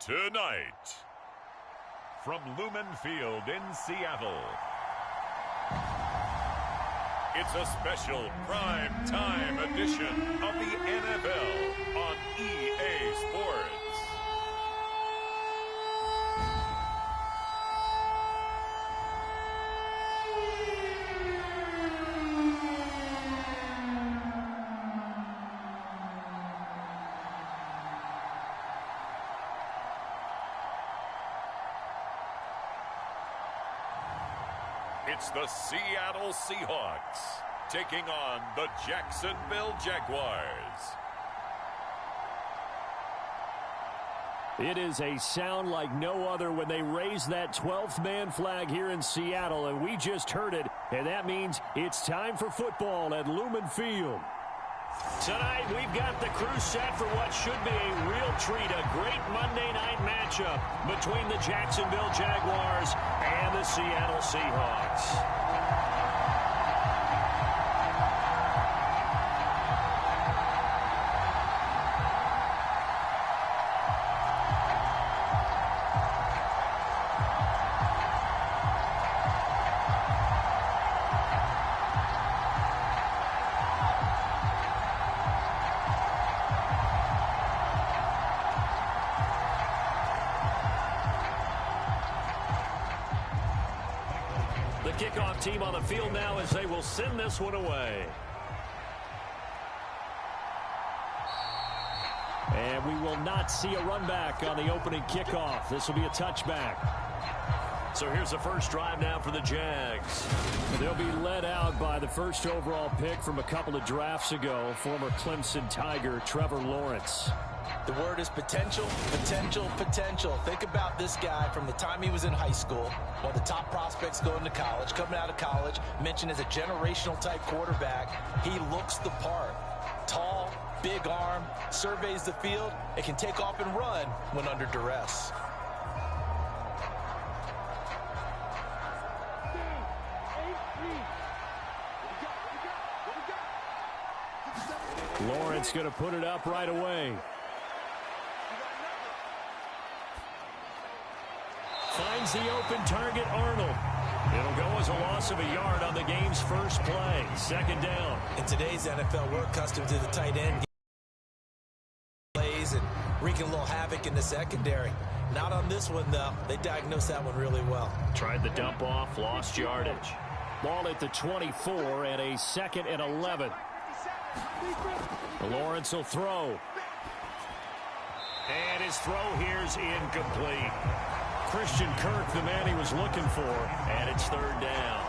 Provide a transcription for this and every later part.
Tonight, from Lumen Field in Seattle, it's a special prime time edition of the NFL on EA Sports. It's the Seattle Seahawks taking on the Jacksonville Jaguars. It is a sound like no other when they raise that 12th man flag here in Seattle, and we just heard it, and that means it's time for football at Lumen Field. Tonight, we've got the crew set for what should be a real treat, a great Monday night matchup between the Jacksonville Jaguars and the Seattle Seahawks. The kickoff team on the field now as they will send this one away. And we will not see a run back on the opening kickoff. This will be a touchback. So here's the first drive now for the Jags. They'll be led out by the first overall pick from a couple of drafts ago, former Clemson Tiger Trevor Lawrence. The word is potential, potential, potential. Think about this guy from the time he was in high school, one of the top prospects going to college, coming out of college, mentioned as a generational type quarterback. He looks the part. Tall, big arm, surveys the field, and can take off and run when under duress. Lawrence going to put it up right away. Finds the open target, Arnold. It'll go as a loss of a yard on the game's first play. Second down. In today's NFL, we're accustomed to the tight end plays and wreaking a little havoc in the secondary. Not on this one, though. They diagnosed that one really well. Tried the dump off, lost yardage. Ball at the 24 and a 2nd and 11. Lawrence will throw. And his throw here's incomplete. Christian Kirk, the man he was looking for, and it's third down.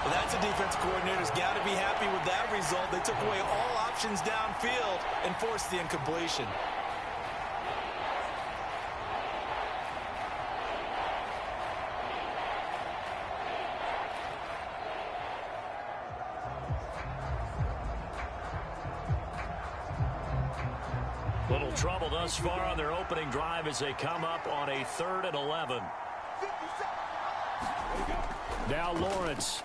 Well, that's a defense coordinator's got to be happy with that result. They took away all options downfield and forced the incompletion. Little trouble thus far on their opening drive as they come up on a 3rd and 11. Now Lawrence.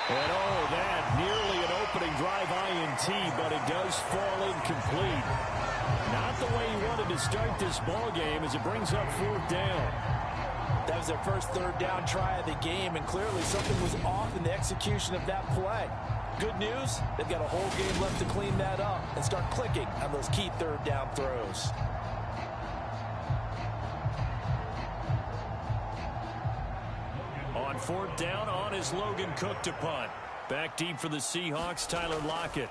And oh, that nearly an opening drive INT, but it does fall incomplete. Not the way he wanted to start this ball game as it brings up 4th down. That was their first 3rd down try of the game, and clearly something was off in the execution of that play. Good news, they've got a whole game left to clean that up and start clicking on those key 3rd down throws. On 4th down, on is Logan Cook to punt. Back deep for the Seahawks, Tyler Lockett.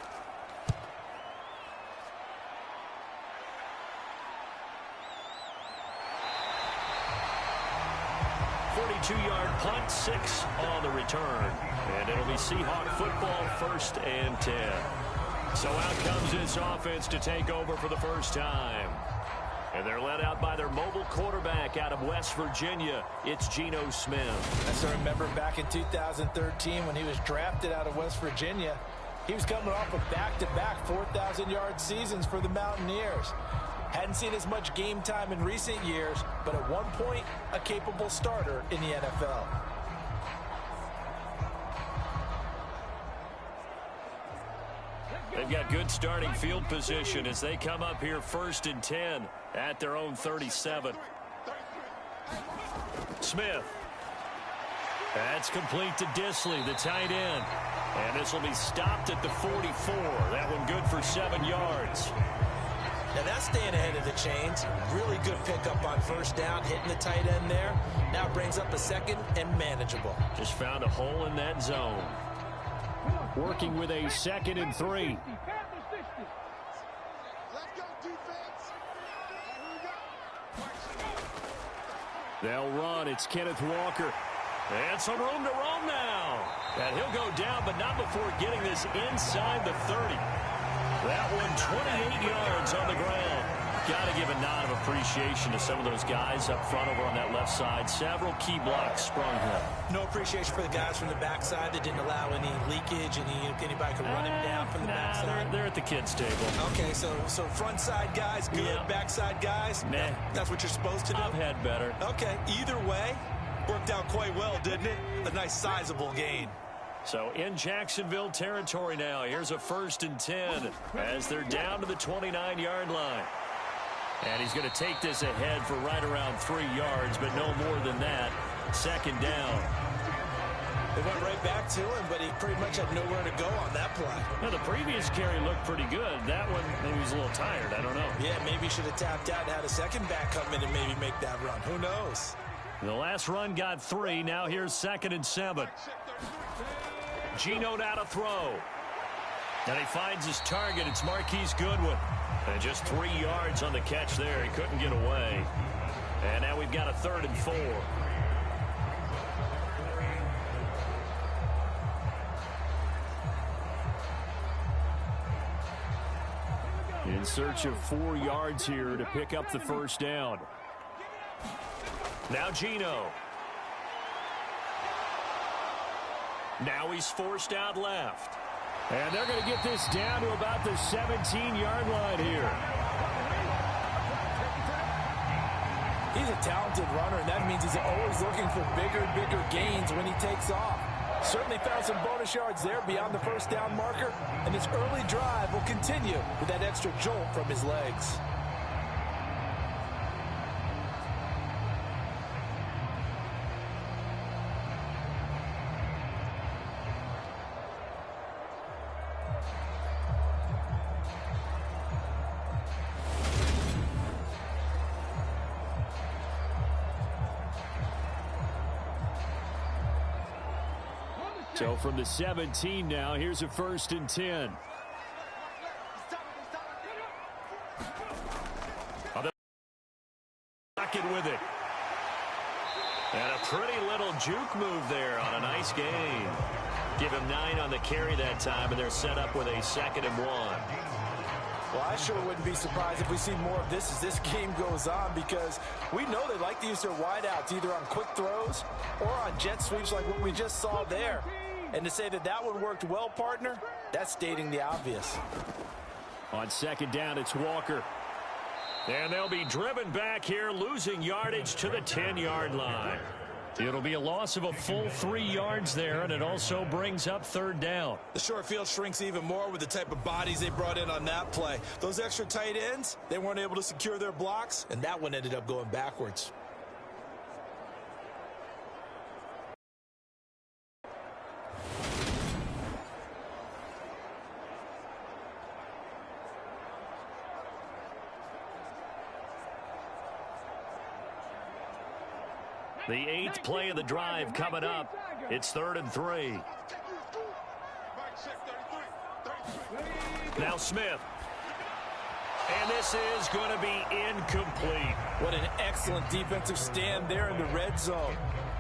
Two-yard punt, 6 on the return. And it'll be Seahawk football, 1st and 10. So out comes this offense to take over for the first time. And they're led out by their mobile quarterback out of West Virginia. It's Geno Smith. I still remember back in 2013 when he was drafted out of West Virginia. He was coming off of back-to-back 4,000-yard seasons for the Mountaineers. Hadn't seen as much game time in recent years, but at one point, a capable starter in the NFL. They've got good starting field position as they come up here 1st and 10 at their own 37. Smith. That's complete to Disley, the tight end. And this will be stopped at the 44. That one good for 7 yards. Now that's staying ahead of the chains. Really good pickup on 1st down, hitting the tight end there. Now brings up a 2nd and manageable. Just found a hole in that zone. Working with a 2nd and 3. They'll run. It's Kenneth Walker. And some room to roam now. And he'll go down, but not before getting this inside the 30. That one 28 yards on the ground. Got to give a nod of appreciation to some of those guys up front over on that left side. Several key blocks sprung here. No appreciation for the guys from the backside that didn't allow any leakage, anybody could run it down from the backside. They're at the kids' table. Okay, so front side guys, good. Yeah. Backside guys, nah. That's what you're supposed to do? I've had better. Okay, either way, worked out quite well, didn't it? A nice sizable gain. So in Jacksonville territory now. Here's a 1st and 10 as they're down to the 29-yard line. And he's going to take this ahead for right around 3 yards, but no more than that. 2nd down. They went right back to him, but he pretty much had nowhere to go on that play. Now, the previous carry looked pretty good. That one, maybe he was a little tired. I don't know. Yeah, maybe he should have tapped out and had a 2nd back come in and maybe make that run. Who knows? The last run got 3. Now here's 2nd and 7. Geno now to throw. And he finds his target. It's Marquise Goodwin. And just 3 yards on the catch there. He couldn't get away. And now we've got a 3rd and 4. In search of 4 yards here to pick up the 1st down. Now Geno. Now he's forced out left. And they're going to get this down to about the 17-yard line here. He's a talented runner, and that means he's always looking for bigger and bigger gains when he takes off. Certainly found some bonus yards there beyond the 1st down marker, and this early drive will continue with that extra jolt from his legs. So from the 17 now, here's a 1st and 10. Pocket with it. And a pretty little juke move there on a nice gain. Give him 9 on the carry that time, and they're set up with a 2nd and 1. Well, I sure wouldn't be surprised if we see more of this as this game goes on, because we know they like to use their wideouts either on quick throws or on jet sweeps like what we just saw there. And to say that that one worked well, partner, that's stating the obvious. On 2nd down, it's Walker. And they'll be driven back here, losing yardage to the 10-yard line. It'll be a loss of a full 3 yards there, and it also brings up 3rd down. The short field shrinks even more with the type of bodies they brought in on that play. Those extra tight ends, they weren't able to secure their blocks, and that one ended up going backwards. The 8th play of the drive coming up. It's 3rd and 3. Now Smith. And this is going to be incomplete. What an excellent defensive stand there in the red zone.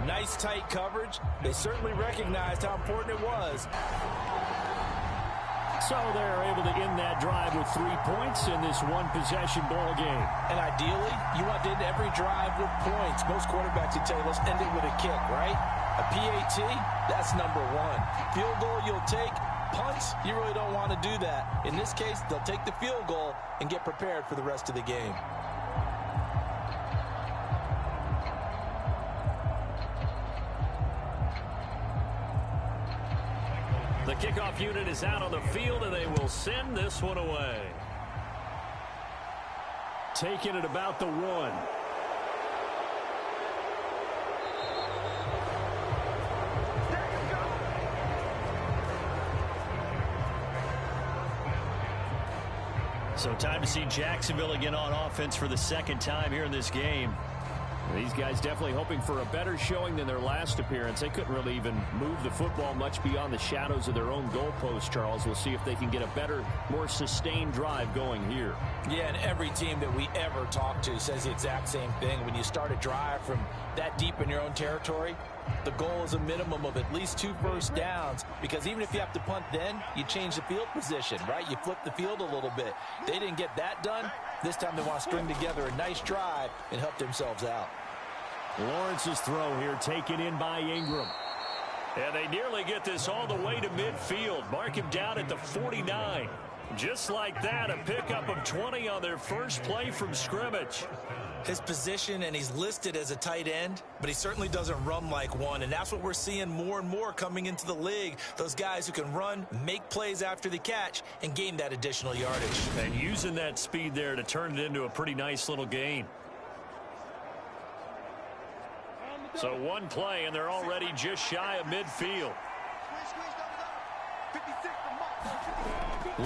Nice tight coverage. They certainly recognized how important it was. So they're able to end that drive with 3 points in this one-possession ball game. And ideally, you want to end every drive with points. Most quarterbacks would tell you, let's end it with a kick, right? A PAT, that's number 1. Field goal you'll take. Punts, you really don't want to do that. In this case, they'll take the field goal and get prepared for the rest of the game. The kickoff unit is out on the field, and they will send this one away. Taking it about the 1. So time to see Jacksonville again on offense for the second time here in this game. These guys definitely hoping for a better showing than their last appearance. They couldn't really even move the football much beyond the shadows of their own goalpost, Charles. We'll see if they can get a better, more sustained drive going here. Yeah, and every team that we ever talk to says the exact same thing. When you start a drive from that deep in your own territory, the goal is a minimum of at least 2 first downs, because even if you have to punt then, you change the field position, right? You flip the field a little bit. They didn't get that done. This time they want to string together a nice drive and help themselves out. Lawrence's throw here taken in by Ingram. And they nearly get this all the way to midfield. Mark him down at the 49. Just like that, a pickup of 20 on their first play from scrimmage. His position, and he's listed as a tight end, but he certainly doesn't run like one, and that's what we're seeing more and more coming into the league. Those guys who can run, make plays after the catch, and gain that additional yardage. And using that speed there to turn it into a pretty nice little gain. So one play, and they're already just shy of midfield.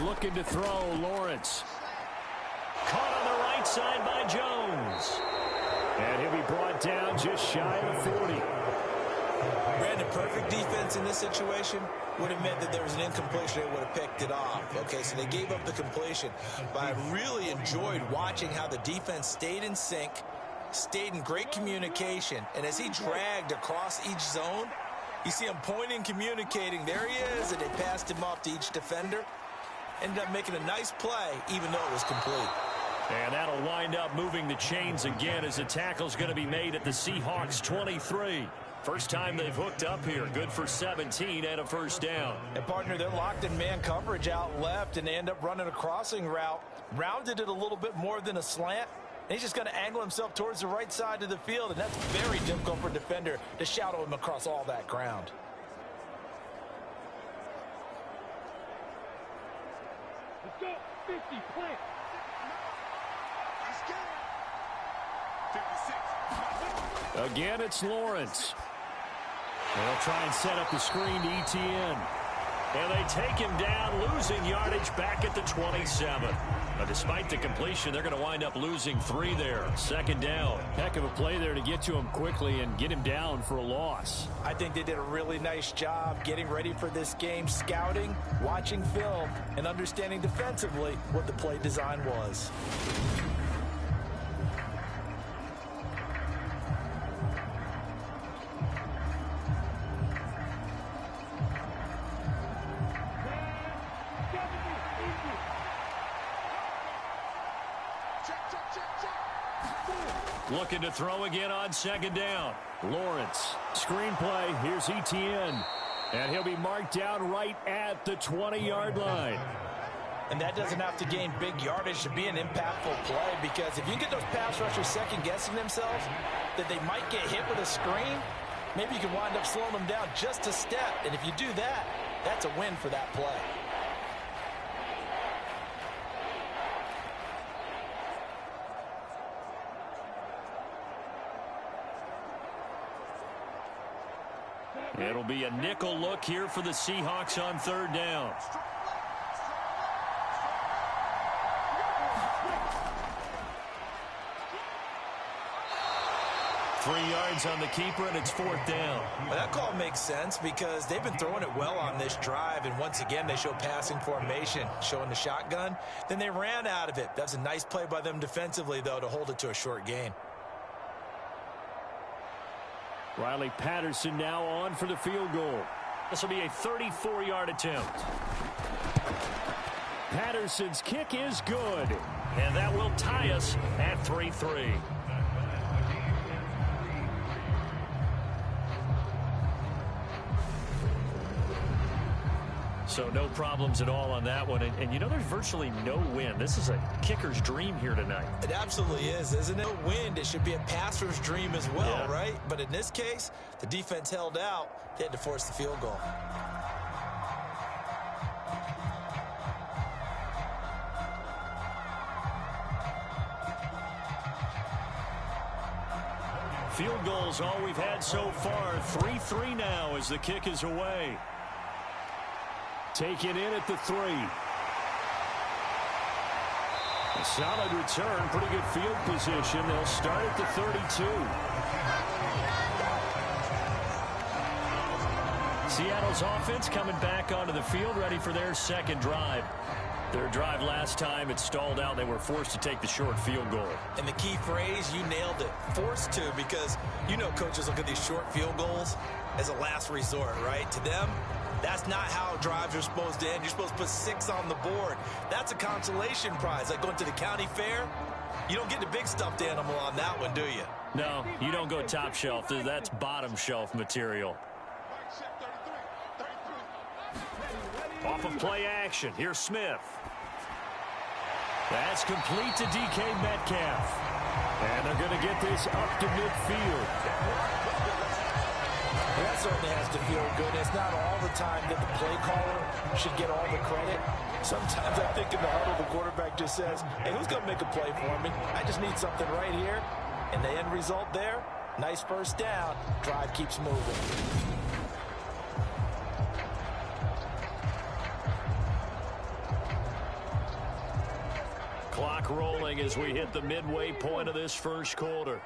Looking to throw, Lawrence. Caught on the right side by Jones. And he'll be brought down just shy of the 40. Brandon, perfect defense in this situation would have meant that there was an incompletion. They would have picked it off. Okay, so they gave up the completion. But I really enjoyed watching how the defense stayed in sync, stayed in great communication. And as he dragged across each zone, you see him pointing, communicating. There he is, and they passed him off to each defender. Ended up making a nice play, even though it was complete. And that'll wind up moving the chains again as the tackle's going to be made at the Seahawks 23. First time they've hooked up here. Good for 17 and a first down. And, partner, they're locked in man coverage out left, and they end up running a crossing route. Rounded it a little bit more than a slant. And he's just going to angle himself towards the right side of the field, and that's very difficult for a defender to shadow him across all that ground. Let's go. 50, plant. Again, it's Lawrence. They'll try and set up the screen to ETN. And they take him down, losing yardage back at the 27. But despite the completion, they're going to wind up losing 3 there. Second down. Heck of a play there to get to him quickly and get him down for a loss. I think they did a really nice job getting ready for this game, scouting, watching film, and understanding defensively what the play design was. Looking to throw again on second down. Lawrence. Screenplay. Here's ETN. And he'll be marked down right at the 20-yard line. And that doesn't have to gain big yardage to be an impactful play, because if you get those pass rushers second-guessing themselves that they might get hit with a screen, maybe you can wind up slowing them down just a step. And if you do that, that's a win for that play. It'll be a nickel look here for the Seahawks on third down. Three yards on the keeper, and it's fourth down. Well, that call makes sense because they've been throwing it well on this drive, and once again they show passing formation, showing the shotgun. Then they ran out of it. That's a nice play by them defensively, though, to hold it to a short gain. Riley Patterson now on for the field goal. This will be a 34-yard attempt. Patterson's kick is good, and that will tie us at 3-3. So no problems at all on that one. And you know, there's virtually no wind. This is a kicker's dream here tonight. It absolutely is, isn't it? Wind, it should be a passer's dream as well, yeah. Right? But in this case, the defense held out. They had to force the field goal. Field goals all we've had so far. 3-3 now as the kick is away. Taken in at the 3. A solid return, pretty good field position. They'll start at the 32. Seattle's offense coming back onto the field, ready for their second drive. Their drive last time, it stalled out. They were forced to take the short field goal. And the key phrase, you nailed it, forced to, because you know coaches look at these short field goals as a last resort, right? To them, that's not how drives are supposed to end. You're supposed to put 6 on the board. That's a consolation prize. Like going to the county fair, you don't get the big stuffed animal on that one, do you? No, you don't go top shelf. That's bottom shelf material. Off of play action, here's Smith. That's complete to DK Metcalf. And they're going to get this up to midfield. That certainly has to feel good. It's not all the time that the play caller should get all the credit. Sometimes I think in the huddle, the quarterback just says, hey, who's going to make a play for me? I just need something right here. And the end result there, nice first down. Drive keeps moving. Clock rolling as we hit the midway point of this first quarter.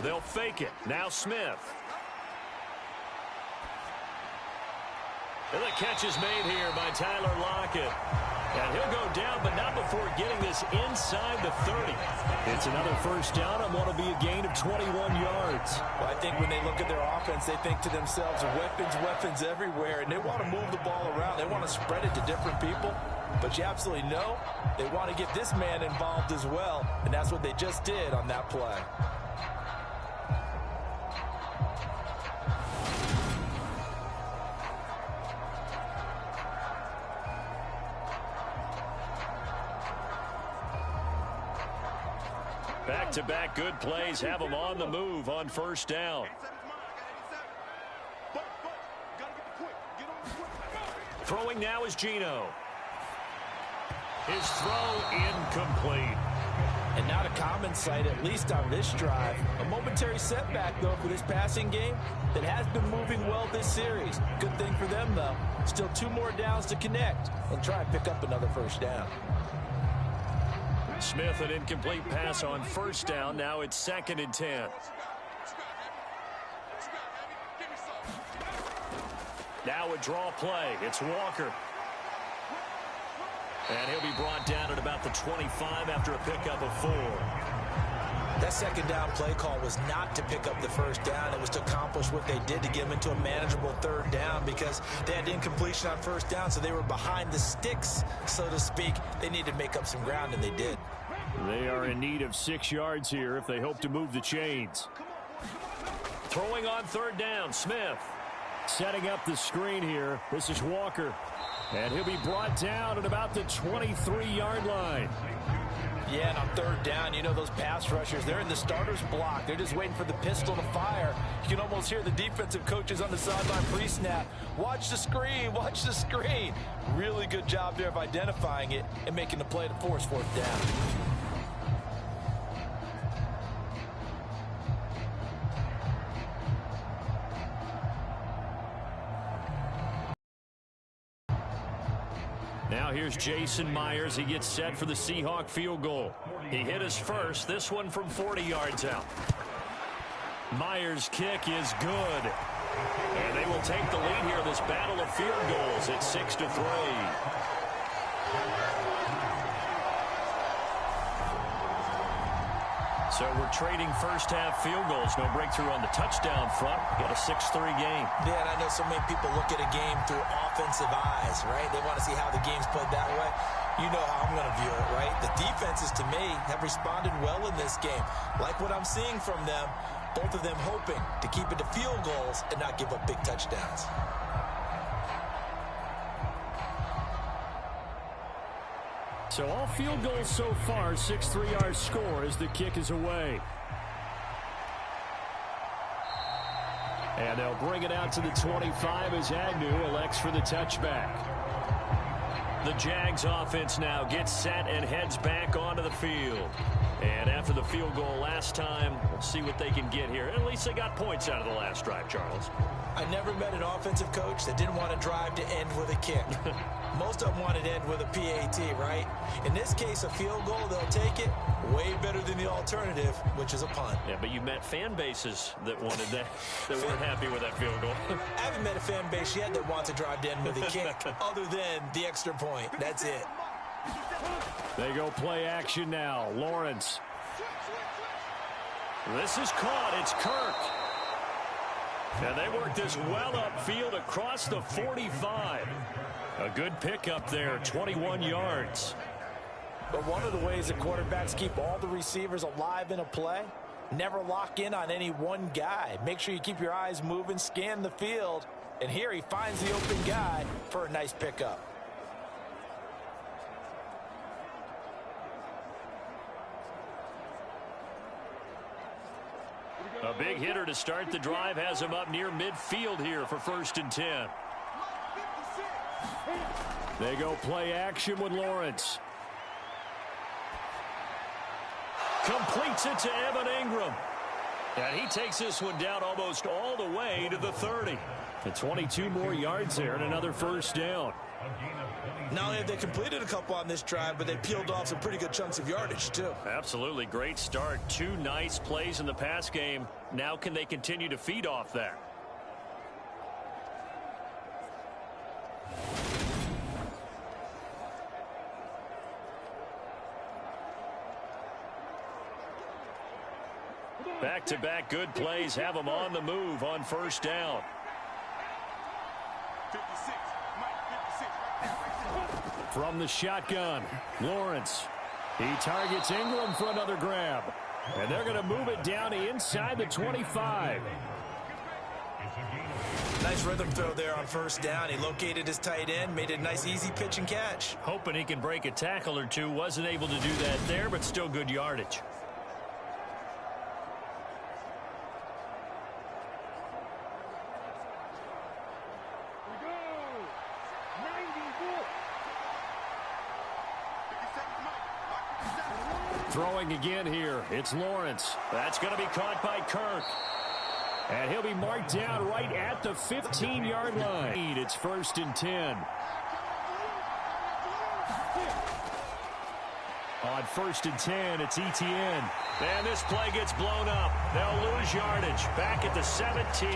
They'll fake it. Now Smith. And the catch is made here by Tyler Lockett. And he'll go down, but not before getting this inside the 30. It's another first down and what will be a gain of 21 yards. Well, I think when they look at their offense, they think to themselves, weapons everywhere, and they want to move the ball around. They want to spread it to different people. But you absolutely know they want to get this man involved as well, and that's what they just did on that play. Back-to-back good plays have them on the move on first down. Throwing now is Geno. His throw incomplete. And not a common sight, at least on this drive. A momentary setback, though, for this passing game that has been moving well this series. Good thing for them, though. Still 2 more downs to connect and try and pick up another first down. Smith, an incomplete pass on first down. Now it's 2nd and 10. Now a draw play. It's Walker. And he'll be brought down at about the 25 after a pickup of 4. That second down play call was not to pick up the first down. It was to accomplish what they did to get them into a manageable 3rd down because they had incompletion on first down, so they were behind the sticks, so to speak. They needed to make up some ground, and they did. They are in need of 6 yards here if they hope to move the chains. Throwing on 3rd down, Smith. Setting up the screen here. This is Walker. And he'll be brought down at about the 23-yard line. Yeah, and on 3rd down, you know those pass rushers, they're in the starter's block. They're just waiting for the pistol to fire. You can almost hear the defensive coaches on the sideline pre-snap. Watch the screen, watch the screen. Really good job there of identifying it and making the play to force 4th down. Now here's Jason Myers. He gets set for the Seahawk field goal. He hit his first, this one from 40 yards out. Myers' kick is good. And they will take the lead here in this battle of field goals at 6-3. So we're trading first-half field goals. No breakthrough on the touchdown front. Got a 6-3 game. Yeah, and I know so many people look at a game through offensive eyes, right? They want to see how the game's played that way. You know how I'm going to view it, right? The defenses, to me, have responded well in this game. Like what I'm seeing from them, both of them hoping to keep it to field goals and not give up big touchdowns. So all field goals so far, 6-3 our score as the kick is away. And they'll bring it out to the 25 as Agnew elects for the touchback. The Jags offense now gets set and heads back onto the field. And after the field goal last time, we'll see what they can get here. At least they got points out of the last drive, Charles. I never met an offensive coach that didn't want to drive to end with a kick. Most of them wanted to end with a PAT, right? In this case, a field goal, they'll take it. Way better than the alternative, which is a punt. Yeah, but you met fan bases that wanted that, that weren't happy with that field goal. I haven't met a fan base yet that wants to drive to end with a kick, other than the extra point. That's it. They go play action now. Lawrence. This is caught. It's Kirk. And they work this well upfield across the 45. A good pickup there, 21 yards. But one of the ways that quarterbacks keep all the receivers alive in a play, never lock in on any one guy. Make sure you keep your eyes moving, scan the field. And here he finds the open guy for a nice pickup. A big hitter to start the drive has him up near midfield here for 1st and 10. They go play action with Lawrence. Completes it to Evan Ingram. And he takes this one down almost all the way to the 30. And 22 more yards there and another 1st down. Not only have they completed a couple on this drive, but they peeled off some pretty good chunks of yardage, too. Absolutely. Great start. 2 nice plays in the pass game. Now can they continue to feed off that? Back-to-back good plays have them on the move on 1st down. 56. From the shotgun, Lawrence. He targets Ingram for another grab. And they're going to move it down inside the 25. Nice rhythm throw there on 1st down. He located his tight end, made it a nice easy pitch and catch. Hoping he can break a tackle or two. Wasn't able to do that there, but still good yardage. Throwing again here. It's Lawrence. That's going to be caught by Kirk. And he'll be marked down right at the 15-yard line. It's 1st and 10. On 1st and 10, it's ETN. And this play gets blown up. They'll lose yardage. Back at the 17.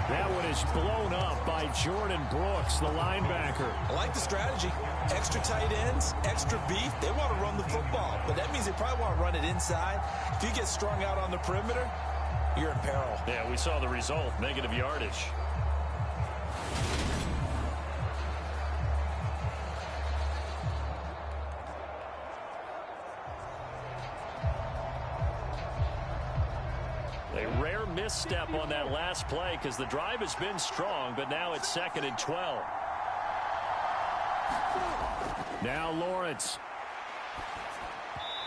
That one is blown up by Jordan Brooks, the linebacker. I like the strategy. Extra tight ends, extra beef. They want to run the football, but that means they probably want to run it inside. If you get strung out on the perimeter, you're in peril. Yeah, we saw the result, negative yardage. A rare misstep on that last play because the drive has been strong, but now it's 2nd and 12. Now Lawrence.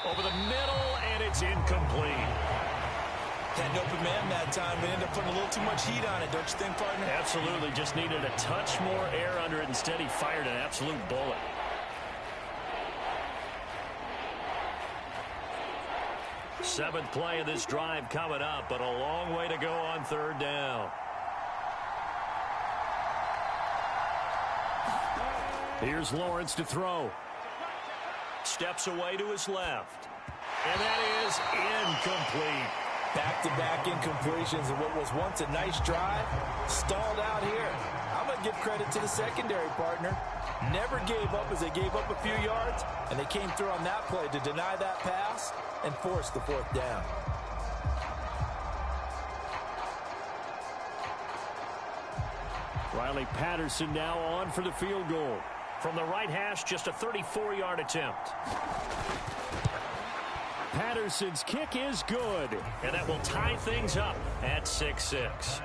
Over the middle, and it's incomplete. Had an open man that time, but ended up putting a little too much heat on it, don't you think, partner? Absolutely. Just needed a touch more air under it. Instead, he fired an absolute bullet. Seventh play of this drive coming up, but a long way to go on 3rd down. Here's Lawrence to throw. Steps away to his left. And that is incomplete. Back-to-back incompletions of what was once a nice drive. Stalled out here. I'm going to give credit to the secondary, partner. Never gave up as they gave up a few yards, and they came through on that play to deny that pass and force the 4th down. Riley Patterson now on for the field goal. From the right hash, just a 34-yard attempt. Patterson's kick is good, and that will tie things up at 6-6.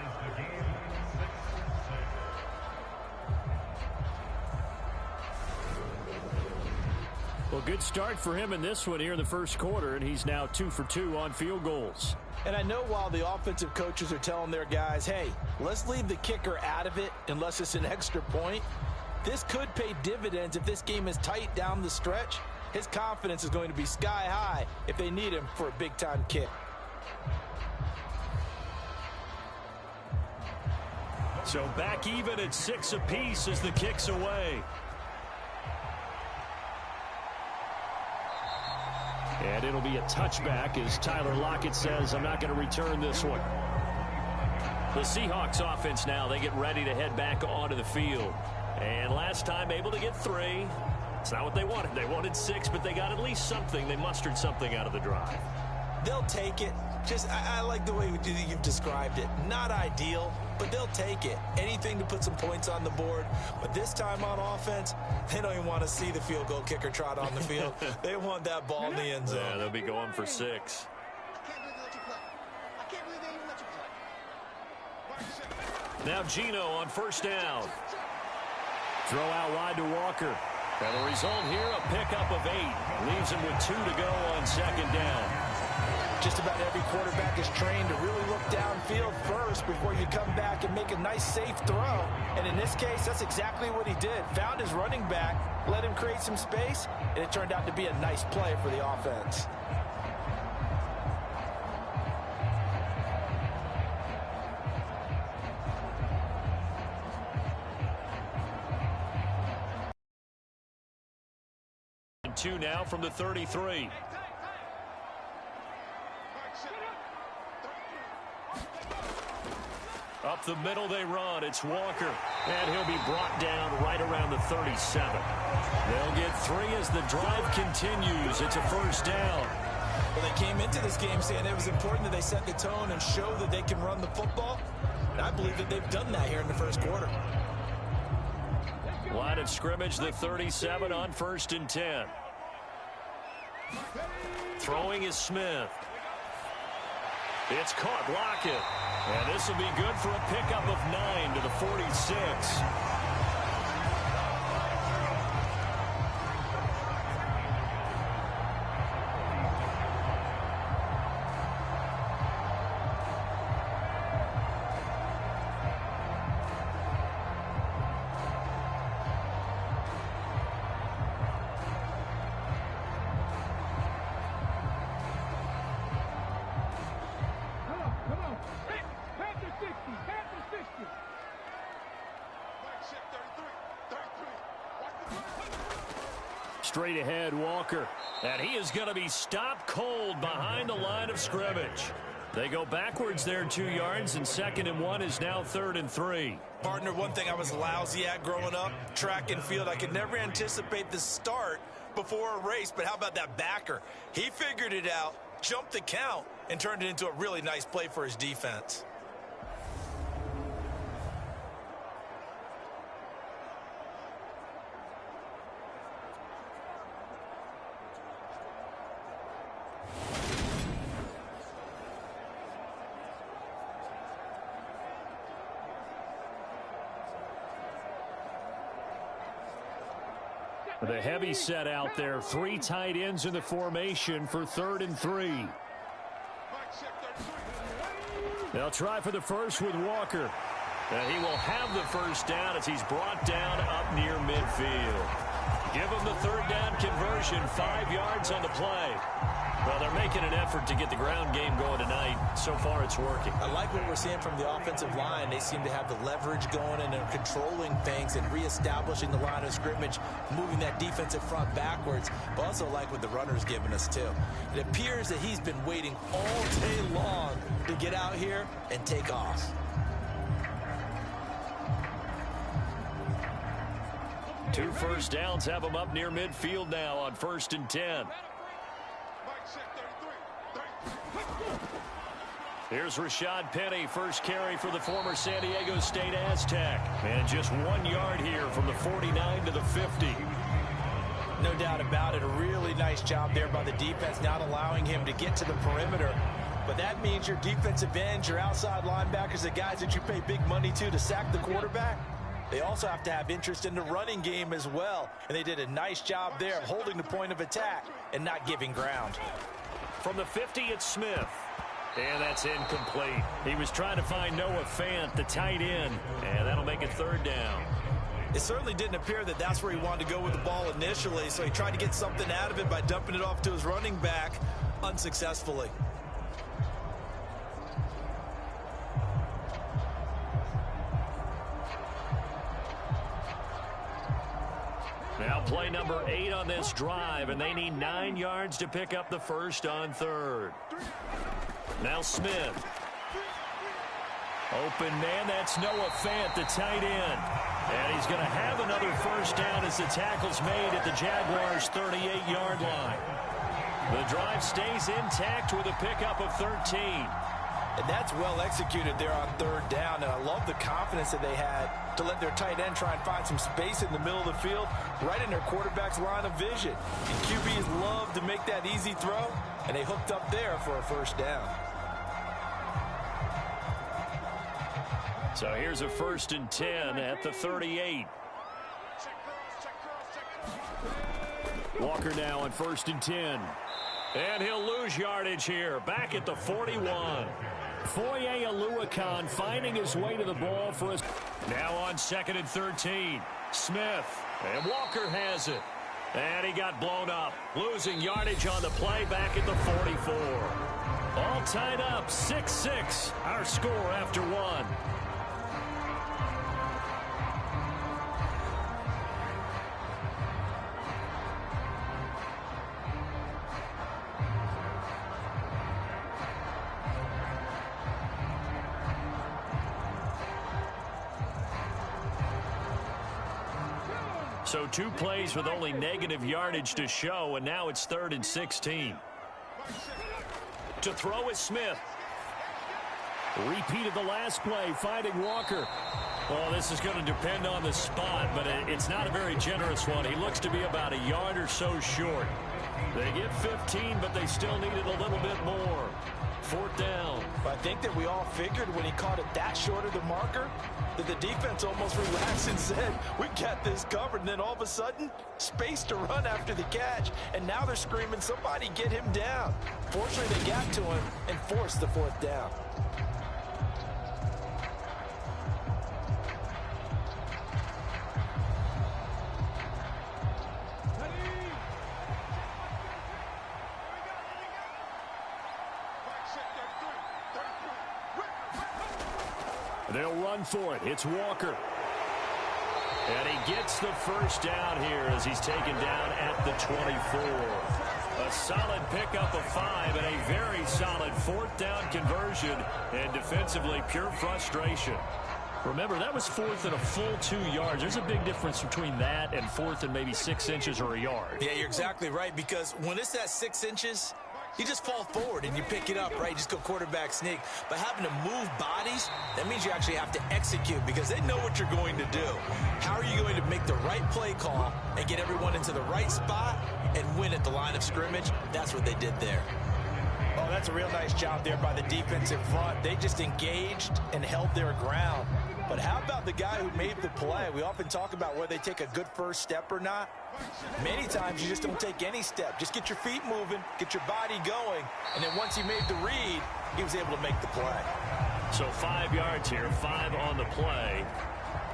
Well, good start for him in this one here in the 1st quarter, and he's now 2 for 2 on field goals. And I know while the offensive coaches are telling their guys, hey, let's leave the kicker out of it unless it's an extra point, This could pay dividends if this game is tight down the stretch. His confidence is going to be sky high if they need him for a big-time kick. So back even at 6 apiece as the kick's away. And it'll be a touchback as Tyler Lockett says, I'm not going to return this one. The Seahawks offense now, they get ready to head back onto the field. And last time able to get 3. It's not what they wanted. They wanted 6, but they got at least something. They mustered something out of the drive. They'll take it. I like the way you've described it. Not ideal, but they'll take it. Anything to put some points on the board. But this time on offense, they don't even want to see the field goal kicker trot on the field. They want that ball in the end zone. Yeah, they'll be going for 6. I can't believe they let you play. I can't believe they even let you play. Now Geno on first down. Throw out wide to Walker. And the result here, a pickup of 8. Leaves him with 2 to go on second down. Just about every quarterback is trained to really look downfield first before you come back and make a nice, safe throw. And in this case, that's exactly what he did. Found his running back, let him create some space, and it turned out to be a nice play for the offense. And 2 now from the 33. Up the middle they run. It's Walker. And he'll be brought down right around the 37. They'll get 3 as the drive continues. It's a first down. Well, they came into this game saying it was important that they set the tone and show that they can run the football. And I believe that they've done that here in the first quarter. Line of scrimmage, the 37 on 1st and 10. Throwing is Smith. It's caught. Lockett. And this will be good for a pickup of 9 to the 46. Straight ahead, Walker. And he is going to be stopped cold behind the line of scrimmage. They go backwards there 2 yards, and 2nd and 1 is now 3rd and 3. Partner, one thing I was lousy at growing up, track and field, I could never anticipate the start before a race, but how about that backer? He figured it out, jumped the count, and turned it into a really nice play for his defense. The heavy set out there. 3 tight ends in the formation for 3rd and 3. They'll try for the first with Walker. And he will have the first down as he's brought down up near midfield. Give him the 3rd down conversion. 5 yards on the play. Well, they're making an effort to get the ground game going tonight. So far, it's working. I like what we're seeing from the offensive line. They seem to have the leverage going and they're controlling things and reestablishing the line of scrimmage, moving that defensive front backwards. But also like what the runner's giving us, too. It appears that he's been waiting all day long to get out here and take off. Two first downs have him up near midfield now on 1st and 10. Here's Rashad Penny, first carry for the former San Diego State Aztec. And just 1 yard here from the 49 to the 50. No doubt about it. A really nice job there by the defense, not allowing him to get to the perimeter. But that means your defensive ends, your outside linebackers, the guys that you pay big money to sack the quarterback, they also have to have interest in the running game as well. And they did a nice job there of holding the point of attack and not giving ground. From the 50, it's Smith. And that's incomplete. He was trying to find Noah Fant, the tight end. And that'll make it 3rd down. It certainly didn't appear that that's where he wanted to go with the ball initially, so he tried to get something out of it by dumping it off to his running back unsuccessfully. Now play number 8 on this drive, and they need 9 yards to pick up the first on third. Now Smith. Open man, that's Noah Fant, the tight end. And he's going to have another first down as the tackle's made at the Jaguars' 38-yard line. The drive stays intact with a pickup of 13. And that's well executed there on third down. And I love the confidence that they had to let their tight end try and find some space in the middle of the field, right in their quarterback's line of vision. And QBs love to make that easy throw, and they hooked up there for a first down. So here's a 1st and 10 at the 38. Walker now on 1st and 10. And he'll lose yardage here, back at the 41. Foye Oluokun finding his way to the ball for us. Now on 2nd and 13. Smith, and Walker has it. And he got blown up, losing yardage on the play back at the 44. All tied up, 6-6, our score after 1. So 2 plays with only negative yardage to show, and now it's 3rd and 16. To throw is Smith. Repeat of the last play, finding Walker. Well, this is going to depend on the spot, but it's not a very generous one. He looks to be about a yard or so short. They get 15, but they still needed a little bit more. 4th down. I think that we all figured when he caught it that short of the marker that the defense almost relaxed and said, we got this covered. And then all of a sudden, space to run after the catch. And now they're screaming, somebody get him down. Fortunately, they got to him and forced the 4th down. They'll run for it. It's Walker. And he gets the first down here as he's taken down at the 24. A solid pickup of 5 and a very solid 4th down conversion. And defensively, pure frustration. Remember, that was 4th and a full 2 yards. There's a big difference between that and 4th and maybe 6 inches or a yard. Yeah, you're exactly right, because when it's at 6 inches, you just fall forward and you pick it up, right? You just go quarterback sneak. But having to move bodies, that means you actually have to execute because they know what you're going to do. How are you going to make the right play call and get everyone into the right spot and win at the line of scrimmage? That's what they did there. Oh, that's a real nice job there by the defensive front. They just engaged and held their ground. But how about the guy who made the play? We often talk about whether they take a good first step or not. Many times you just don't take any step. Just get your feet moving, get your body going, and then once he made the read, he was able to make the play. So 5 yards here, 5 on the play.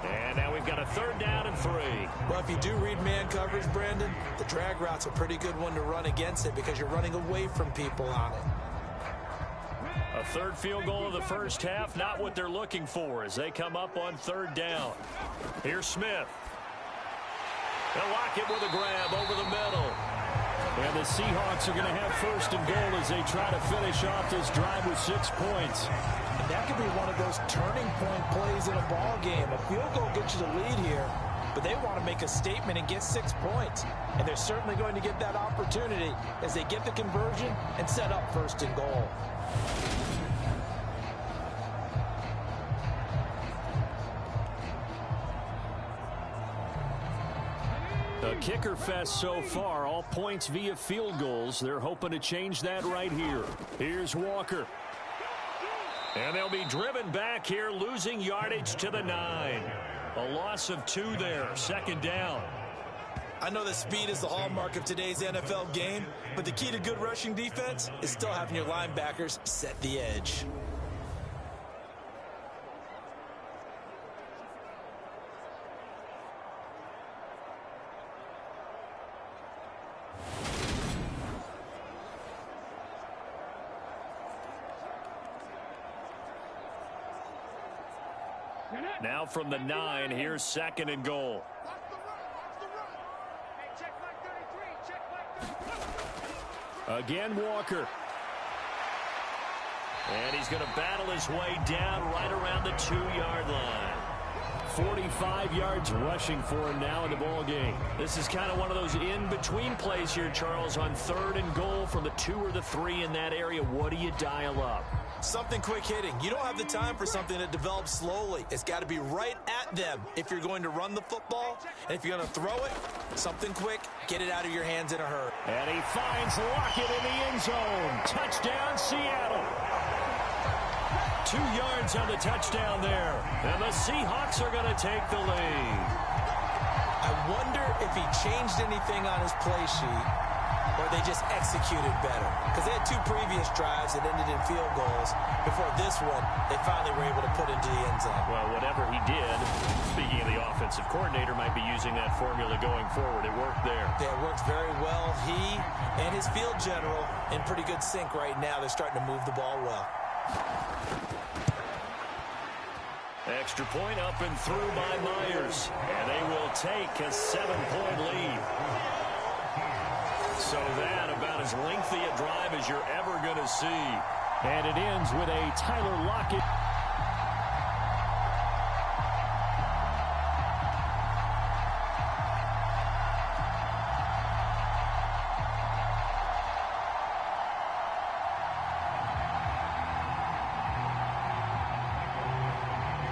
And now we've got a 3rd down and 3. Well, if you do read man coverage, Brandon, the drag route's a pretty good one to run against it because you're running away from people on it. A 3rd field goal of the first half, not what they're looking for as they come up on 3rd down. Here's Smith. They'll lock it with a grab over the middle. And the Seahawks are going to have 1st and goal as they try to finish off this drive with 6 points. And that could be one of those turning point plays in a ball game. A field goal gets you the lead here, but they want to make a statement and get 6 points. And they're certainly going to get that opportunity as they get the conversion and set up 1st and goal. A kicker fest so far, all points via field goals. They're hoping to change that right here. Here's Walker. And they'll be driven back here, losing yardage to the 9. A loss of 2 there, 2nd down. I know that speed is the hallmark of today's NFL game, but the key to good rushing defense is still having your linebackers set the edge. Now from the 9, here's 2nd and goal. Again, Walker. And he's going to battle his way down right around the 2-yard line. 45 yards rushing for him now in the ball game. This is kind of one of those in-between plays here, Charles, on 3rd and goal from the 2 or the 3 in that area. What do you dial up? Something quick hitting. You don't have the time for something that develops slowly. It's got to be right at them if you're going to run the football. And if you're going to throw it, something quick, get it out of your hands in a hurry. And he finds Lockett in the end zone. Touchdown, Seattle. 2 yards on the touchdown there. And the Seahawks are going to take the lead. I wonder if he changed anything on his play sheet or they just executed better. Because they had 2 previous drives that ended in field goals. Before this one, they finally were able to put into the end zone. Well, whatever he did, speaking of the offensive coordinator, might be using that formula going forward. It worked there. Yeah, it worked very well. He and his field general in pretty good sync right now. They're starting to move the ball well. Extra point up and through by Myers. And they will take a 7-point lead. So that about as lengthy a drive as you're ever going to see. And it ends with a Tyler Lockett.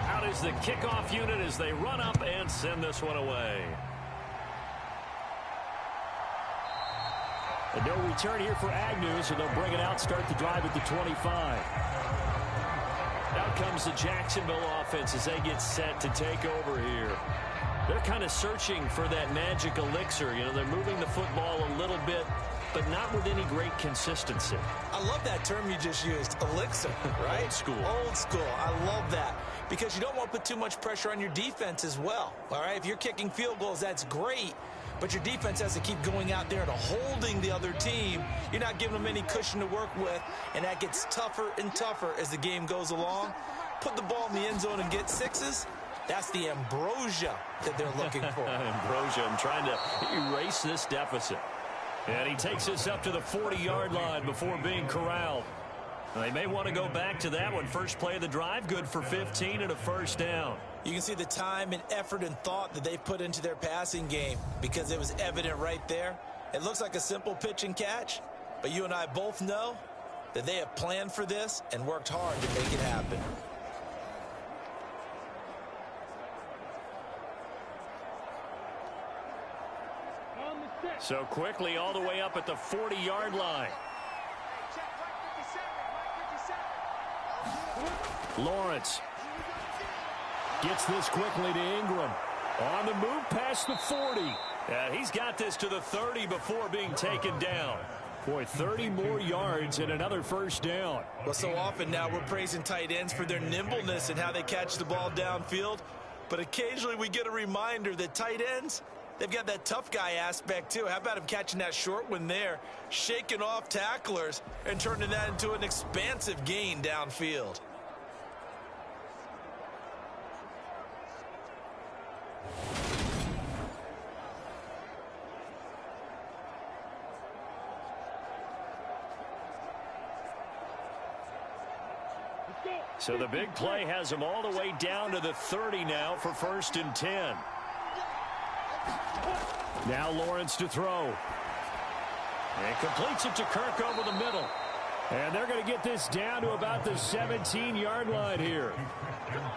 Out is the kickoff unit as they run up and send this one away. And no return here for Agnew, so they'll bring it out, start the drive at the 25. Out comes the Jacksonville offense as they get set to take over here. They're kind of searching for that magic elixir. You know, they're moving the football a little bit, but not with any great consistency. I love that term you just used, elixir, right? Old school. Old school. I love that. Because you don't want to put too much pressure on your defense as well. All right, if you're kicking field goals, that's great. But your defense has to keep going out there and holding the other team. You're not giving them any cushion to work with, and that gets tougher and tougher as the game goes along. Put the ball in the end zone and get 6s. That's the ambrosia that they're looking for. Ambrosia, I'm trying to erase this deficit. And he takes this up to the 40-yard line before being corralled. They may want to go back to that one. First play of the drive, good for 15 and a first down. You can see the time and effort and thought that they put into their passing game because it was evident right there. It looks like a simple pitch and catch, but you and I both know that they have planned for this and worked hard to make it happen. So quickly all the way up at the 40-yard line. Lawrence gets this quickly to Ingram. On the move past the 40. He's got this to the 30 before being taken down. Boy, 30 more yards and another first down. Well, so often now we're praising tight ends for their nimbleness and how they catch the ball downfield. But occasionally we get a reminder that tight ends, they've got that tough guy aspect too. How about him catching that short one there, shaking off tacklers, and turning that into an expansive gain downfield? So the big play has him all the way down to the 30 now for 1st and 10. Now Lawrence to throw. And completes it to Kirk over the middle. And they're going to get this down to about the 17-yard line here.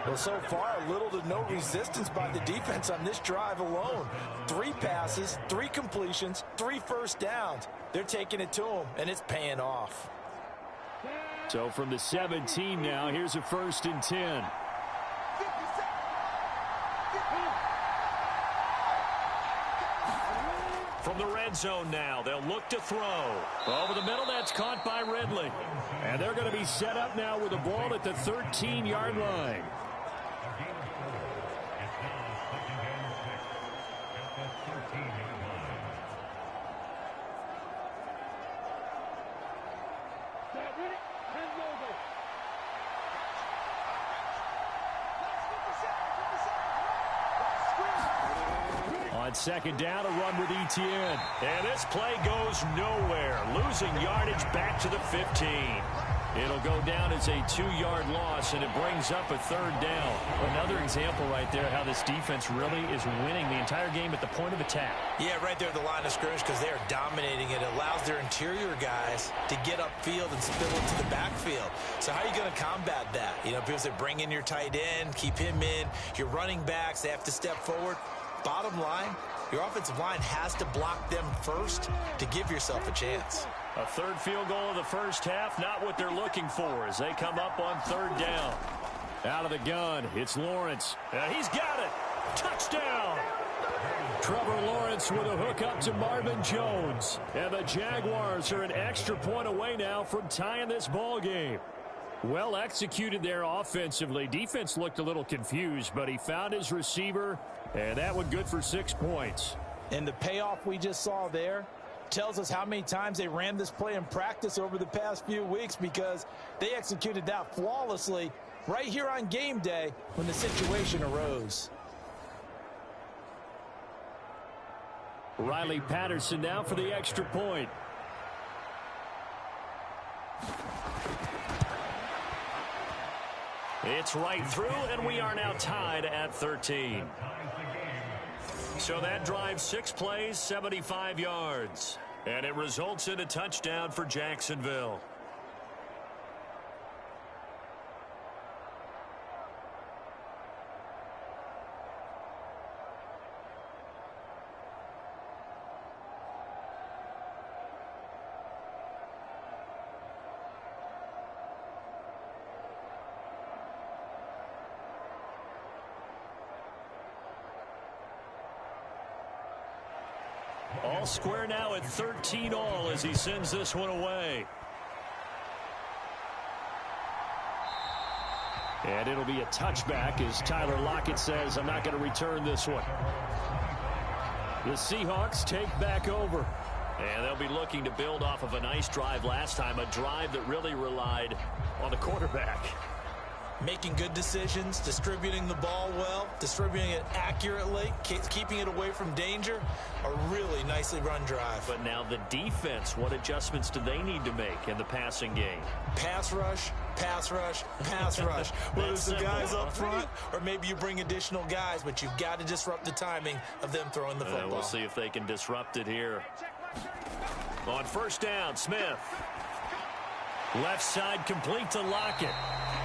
Well, so far, little to no resistance by the defense on this drive alone. 3 passes, 3 completions, 3 first downs. They're taking it to them, and it's paying off. So from the 17 now, here's a 1st and 10. From the red zone now, they'll look to throw. Over the middle, that's caught by Ridley. And they're going to be set up now with the ball at the 13-yard line. On second down, a run with Etienne. And this play goes nowhere. Losing yardage back to the 15. It'll go down as a 2-yard loss, and it brings up a third down. Another example right there how this defense really is winning the entire game at the point of attack. Yeah, right there at the line of scrimmage because they are dominating it. It allows their interior guys to get upfield and spill into the backfield. So how are you going to combat that? You know, because they bring in your tight end, keep him in. Your running backs, they have to step forward. Bottom line, your offensive line has to block them first to give yourself a chance. A third field goal of the first half, not what they're looking for as they come up on third down. Out of the gun, it's Lawrence. And he's got it. Touchdown. Trevor Lawrence with a hook up to Marvin Jones. And the Jaguars are an extra point away now from tying this ball game. Well executed there offensively. Defense looked a little confused, but he found his receiver, and that one good for 6 points. And the payoff we just saw there tells us how many times they ran this play in practice over the past few weeks because they executed that flawlessly right here on game day when the situation arose. Riley Patterson now for the extra point. It's right through, and we are now tied at 13. So that drive, 6 plays, 75 yards. And it results in a touchdown for Jacksonville. All square now at 13 all as he sends this one away. And it'll be a touchback as Tyler Lockett says, I'm not going to return this one. The Seahawks take back over. And they'll be looking to build off of a nice drive last time, a drive that really relied on the quarterback. Making good decisions, distributing the ball well, distributing it accurately, keeping it away from danger. A really nicely run drive. But now the defense, what adjustments do they need to make in the passing game? Pass rush, pass rush, pass rush. Whether it's the guys up front or maybe you bring additional guys, but you've got to disrupt the timing of them throwing the football. We'll see if they can disrupt it here. On first down, Smith. Left side complete to Lockett.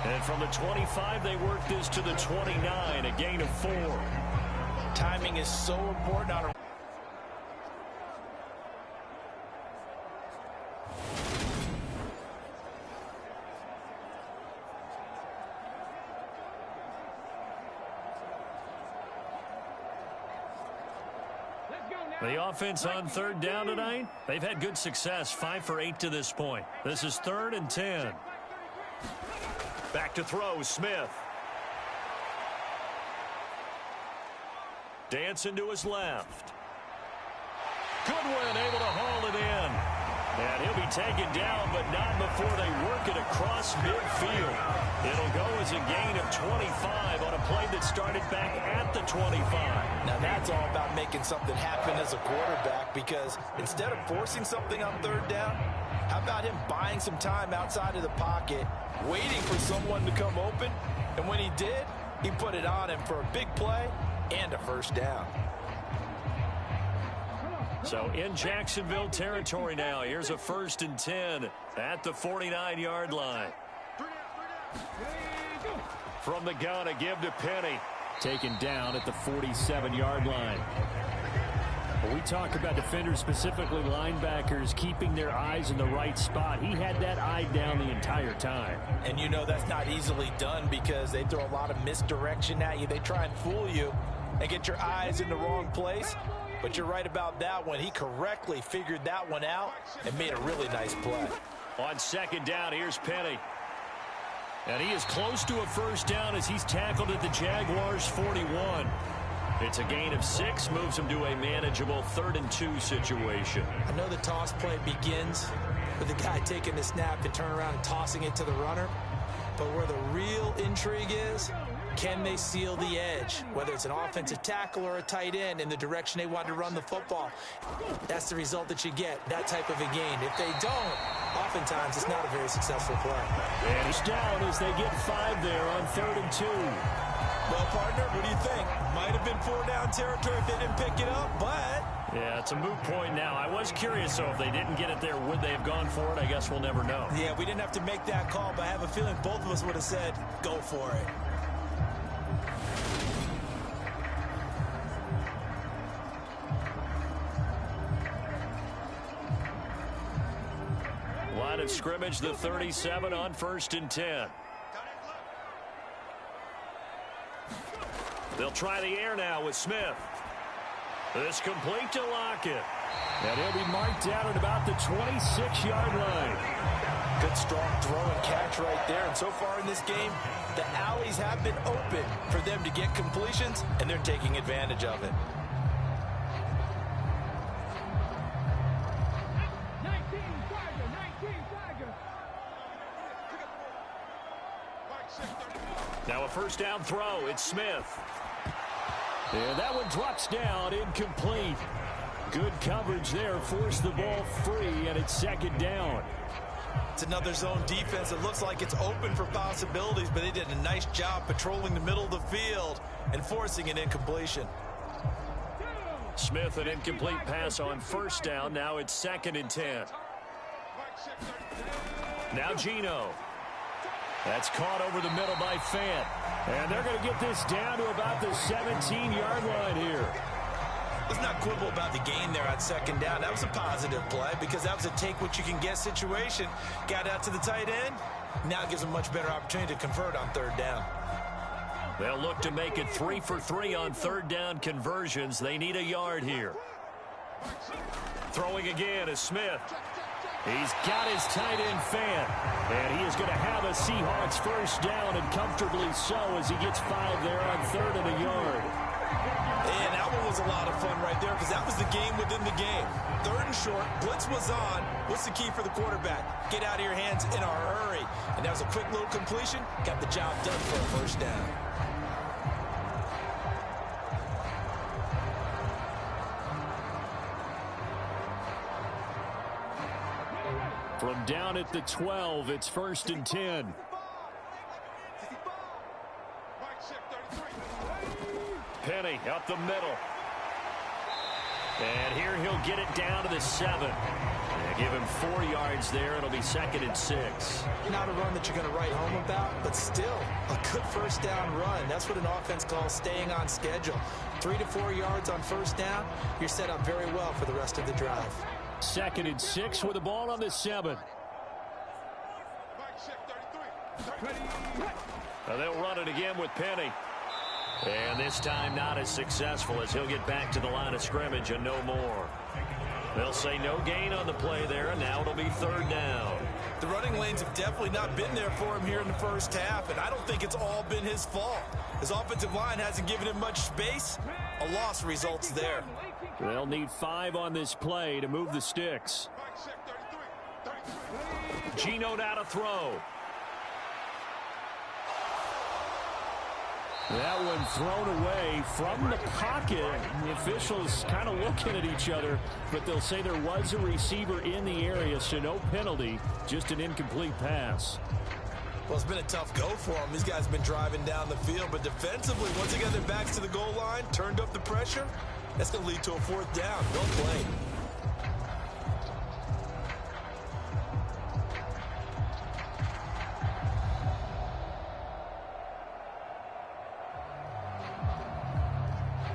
And from the 25, they work this to the 29, a gain of 4. Timing is so important on a The offense on third down tonight, they've had good success, 5 for 8 to this point. This is 3rd and 10. Back to throw, Smith. Dancing to his left. Goodwin able to haul it in. And he'll be taken down, but not before they work it across midfield. It'll go as a gain of 25 on a play that started back at the 25. Now that's all about making something happen as a quarterback, because instead of forcing something on third down, how about him buying some time outside of the pocket, waiting for someone to come open, and when he did, he put it on him for a big play and a first down. So in Jacksonville territory now, here's a 1st and 10 at the 49-yard line. From the gun, a give to Penny. Taken down at the 47-yard line. When we talk about defenders, specifically linebackers, keeping their eyes in the right spot, he had that eye down the entire time. And you know that's not easily done because they throw a lot of misdirection at you. They try and fool you and get your eyes in the wrong place. But you're right about that one. He correctly figured that one out and made a really nice play. On second down, here's Penny. And he is close to a first down as he's tackled at the Jaguars' 41. It's a gain of 6, moves him to a manageable 3rd and 2 situation. I know the toss play begins with the guy taking the snap and turn around and tossing it to the runner. But where the real intrigue is Can they seal the edge, whether it's an offensive tackle or a tight end, in the direction they want to run the football? That's the result that you get, that type of a game. If they don't, oftentimes it's not a very successful play. And he's down as they get 5 there on 3rd and 2. Well, partner, what do you think? Might have been 4-down territory if they didn't pick it up, but... Yeah, it's a moot point now. I was curious, so if they didn't get it there, would they have gone for it? I guess we'll never know. Yeah, we didn't have to make that call, but I have a feeling both of us would have said, go for it. Line of scrimmage, the 37 on 1st and 10. They'll try the air now with Smith. This complete to Lockett. And he'll be marked down at about the 26-yard line. Good strong throw and catch right there. And so far in this game, the alleys have been open for them to get completions, and they're taking advantage of it. 19 Tiger. Now a 1st down throw. It's Smith. And that one drops down, incomplete. Good coverage there, forced the ball free, and it's 2nd down. It's another zone defense. It looks like it's open for possibilities, but they did a nice job patrolling the middle of the field and forcing an incompletion. Smith, an incomplete pass on 1st down. Now it's 2nd and 10. Now Geno. That's caught over the middle by Fant. And they're going to get this down to about the 17-yard line here. Let's not quibble about the gain there on 2nd down. That was a positive play because that was a take-what-you-can-get situation. Got out to the tight end. Now it gives them a much better opportunity to convert on 3rd down. They'll look to make it 3 for 3 on 3rd down conversions. They need a yard here. Throwing again is Smith. He's got his tight end Fant. And he is going to have a Seahawks 1st down, and comfortably so, as he gets 5 there on 3rd and a yard. And that one was a lot of fun right there because that was the game within the game. 3rd and short, blitz was on. What's the key for the quarterback? Get out of your hands in a hurry. And that was a quick little completion. Got the job done for a 1st down. From down at the 12, it's 1st and 10. Penny up the middle. And here he'll get it down to the 7. They give him 4 yards there. It'll be 2nd and 6. Not a run that you're going to write home about, but still a good 1st down run. That's what an offense calls staying on schedule. 3 to 4 yards on 1st down. You're set up very well for the rest of the drive. 2nd and 6 with the ball on the 7. Now they'll run it again with Penny. And this time not as successful, as he'll get back to the line of scrimmage and no more. They'll say no gain on the play there, and now it'll be 3rd down. The running lanes have definitely not been there for him here in the 1st half, and I don't think it's all been his fault. His offensive line hasn't given him much space. A loss results there. They'll need 5 on this play to move the sticks. Geno now to throw. That one thrown away from the pocket. The officials kind of looking at each other, but they'll say there was a receiver in the area, so no penalty, just an incomplete pass. Well, it's been a tough go for them. These guys have been driving down the field, but defensively, once they got their backs to the goal line, turned up the pressure, that's going to lead to a 4th down. Well played.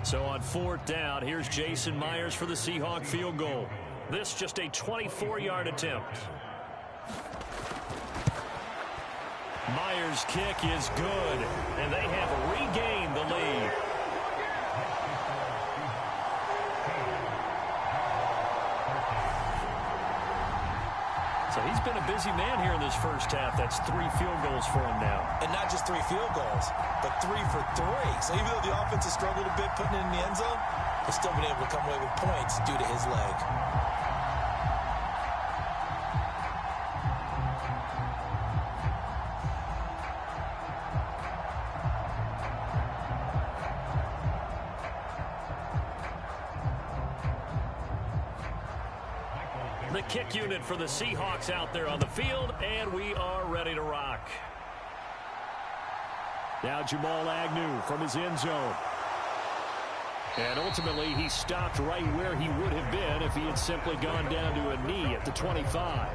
So on 4th down, here's Jason Myers for the Seahawk field goal. This just a 24-yard attempt. Myers' kick is good, and they have regained the lead. So he's been a busy man here in this 1st half. That's 3 field goals for him now. And not just 3 field goals, but 3 for 3. So even though the offense has struggled a bit putting it in the end zone, they've still been able to come away with points due to his leg. The kick unit for the Seahawks out there on the field, and we are ready to rock. Now Jamal Agnew from his end zone. And ultimately, he stopped right where he would have been if he had simply gone down to a knee at the 25.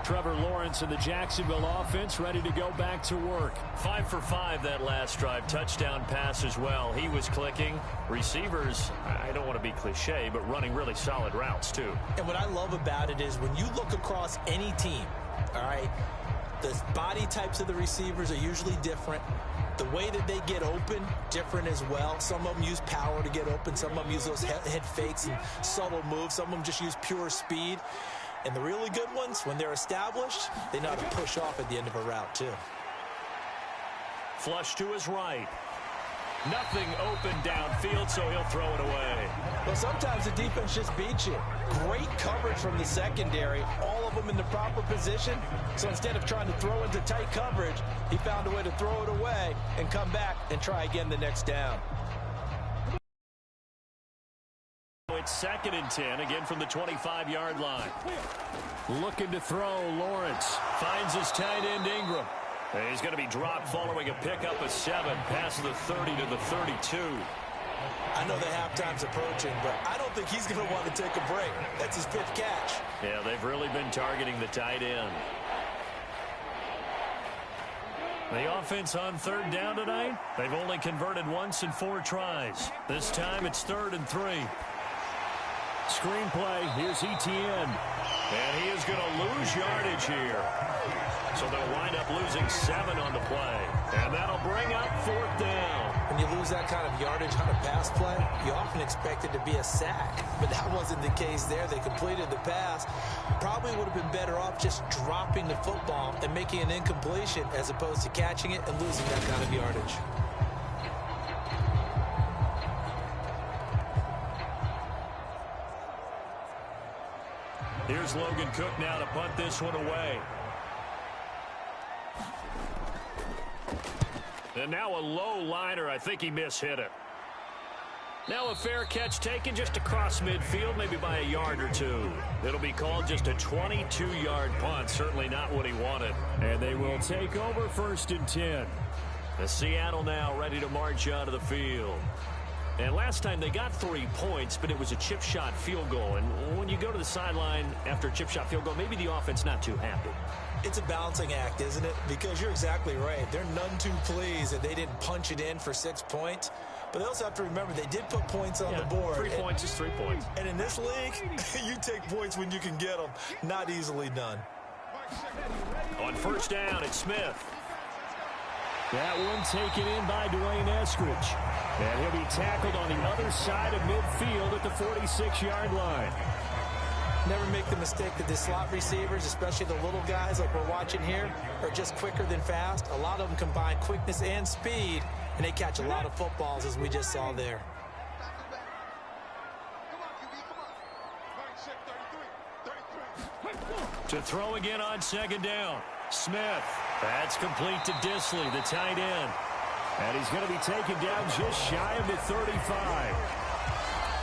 Trevor Lawrence and the Jacksonville offense ready to go back to work. 5 for 5 that last drive. Touchdown pass as well. He was clicking. Receivers, I don't want to be cliche, but running really solid routes too. And what I love about it is when you look across any team, all right, the body types of the receivers are usually different. The way that they get open, different as well. Some of them use power to get open. Some of them use those head fakes and subtle moves. Some of them just use pure speed. And the really good ones, when they're established, they know how to push off at the end of a route, too. Flush to his right. Nothing open downfield, so he'll throw it away. Well, sometimes the defense just beats you. Great coverage from the secondary, all of them in the proper position. So instead of trying to throw into tight coverage, he found a way to throw it away and come back and try again the next down. It's 2nd and 10, again from the 25-yard line. Looking to throw, Lawrence. Finds his tight end, Ingram. And he's going to be dropped following a pickup of 7, past the 30 to the 32. I know the halftime's approaching, but I don't think he's going to want to take a break. That's his 5th catch. Yeah, they've really been targeting the tight end. The offense on 3rd down tonight, they've only converted once in 4 tries. This time it's 3rd and 3. Screenplay, here's Etienne. And he is going to lose yardage here. So they'll wind up losing 7 on the play. And that'll bring up 4th down. When you lose that kind of yardage on a pass play, you often expect it to be a sack. But that wasn't the case there. They completed the pass. Probably would have been better off just dropping the football and making an incompletion as opposed to catching it and losing that kind of yardage. Here's Logan Cook now to punt this one away. And now a low liner. I think he mishit it. Now a fair catch taken just across midfield, maybe by a yard or 2. It'll be called just a 22-yard punt. Certainly not what he wanted. And they will take over 1st and 10. The Seattle now ready to march out of the field. And last time they got 3 points, but it was a chip shot field goal. And when you go to the sideline after a chip shot field goal, maybe the offense not too happy. It's a balancing act, isn't it? Because you're exactly right. They're none too pleased that they didn't punch it in for 6 points. But they also have to remember they did put points on the board. 3 points is 3 points. And in this league, you take points when you can get them. Not easily done. On 1st down, it's Smith. That one taken in by Dwayne Eskridge. And he'll be tackled on the other side of midfield at the 46-yard line. Never make the mistake that the slot receivers, especially the little guys like we're watching here, are just quicker than fast. A lot of them combine quickness and speed, and they catch a lot of footballs, as we just saw there. To throw again on 2nd down. Smith. That's complete to Disley, the tight end. And he's going to be taken down just shy of the 35.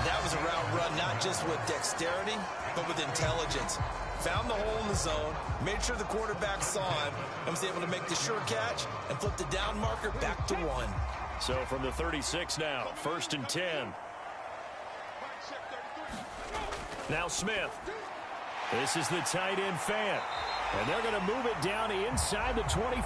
That was a route run not just with dexterity, but with intelligence. Found the hole in the zone, made sure the quarterback saw him, and was able to make the sure catch and flip the down marker back to 1. So from the 36 now, 1st and 10. Now Smith. This is the tight end Fant. And they're going to move it down inside the 25.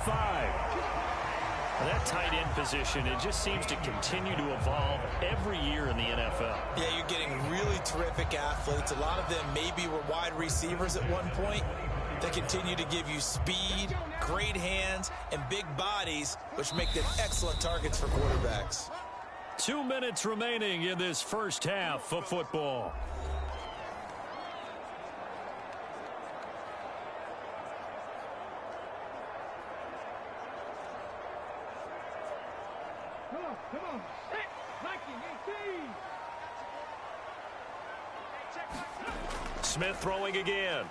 That tight end position, it just seems to continue to evolve every year in the NFL. Yeah, you're getting really terrific athletes. A lot of them maybe were wide receivers at one point. They continue to give you speed, great hands, and big bodies, which make them excellent targets for quarterbacks. 2 minutes remaining in this 1st half of football. Come on. Set. Viking 18. Smith throwing again.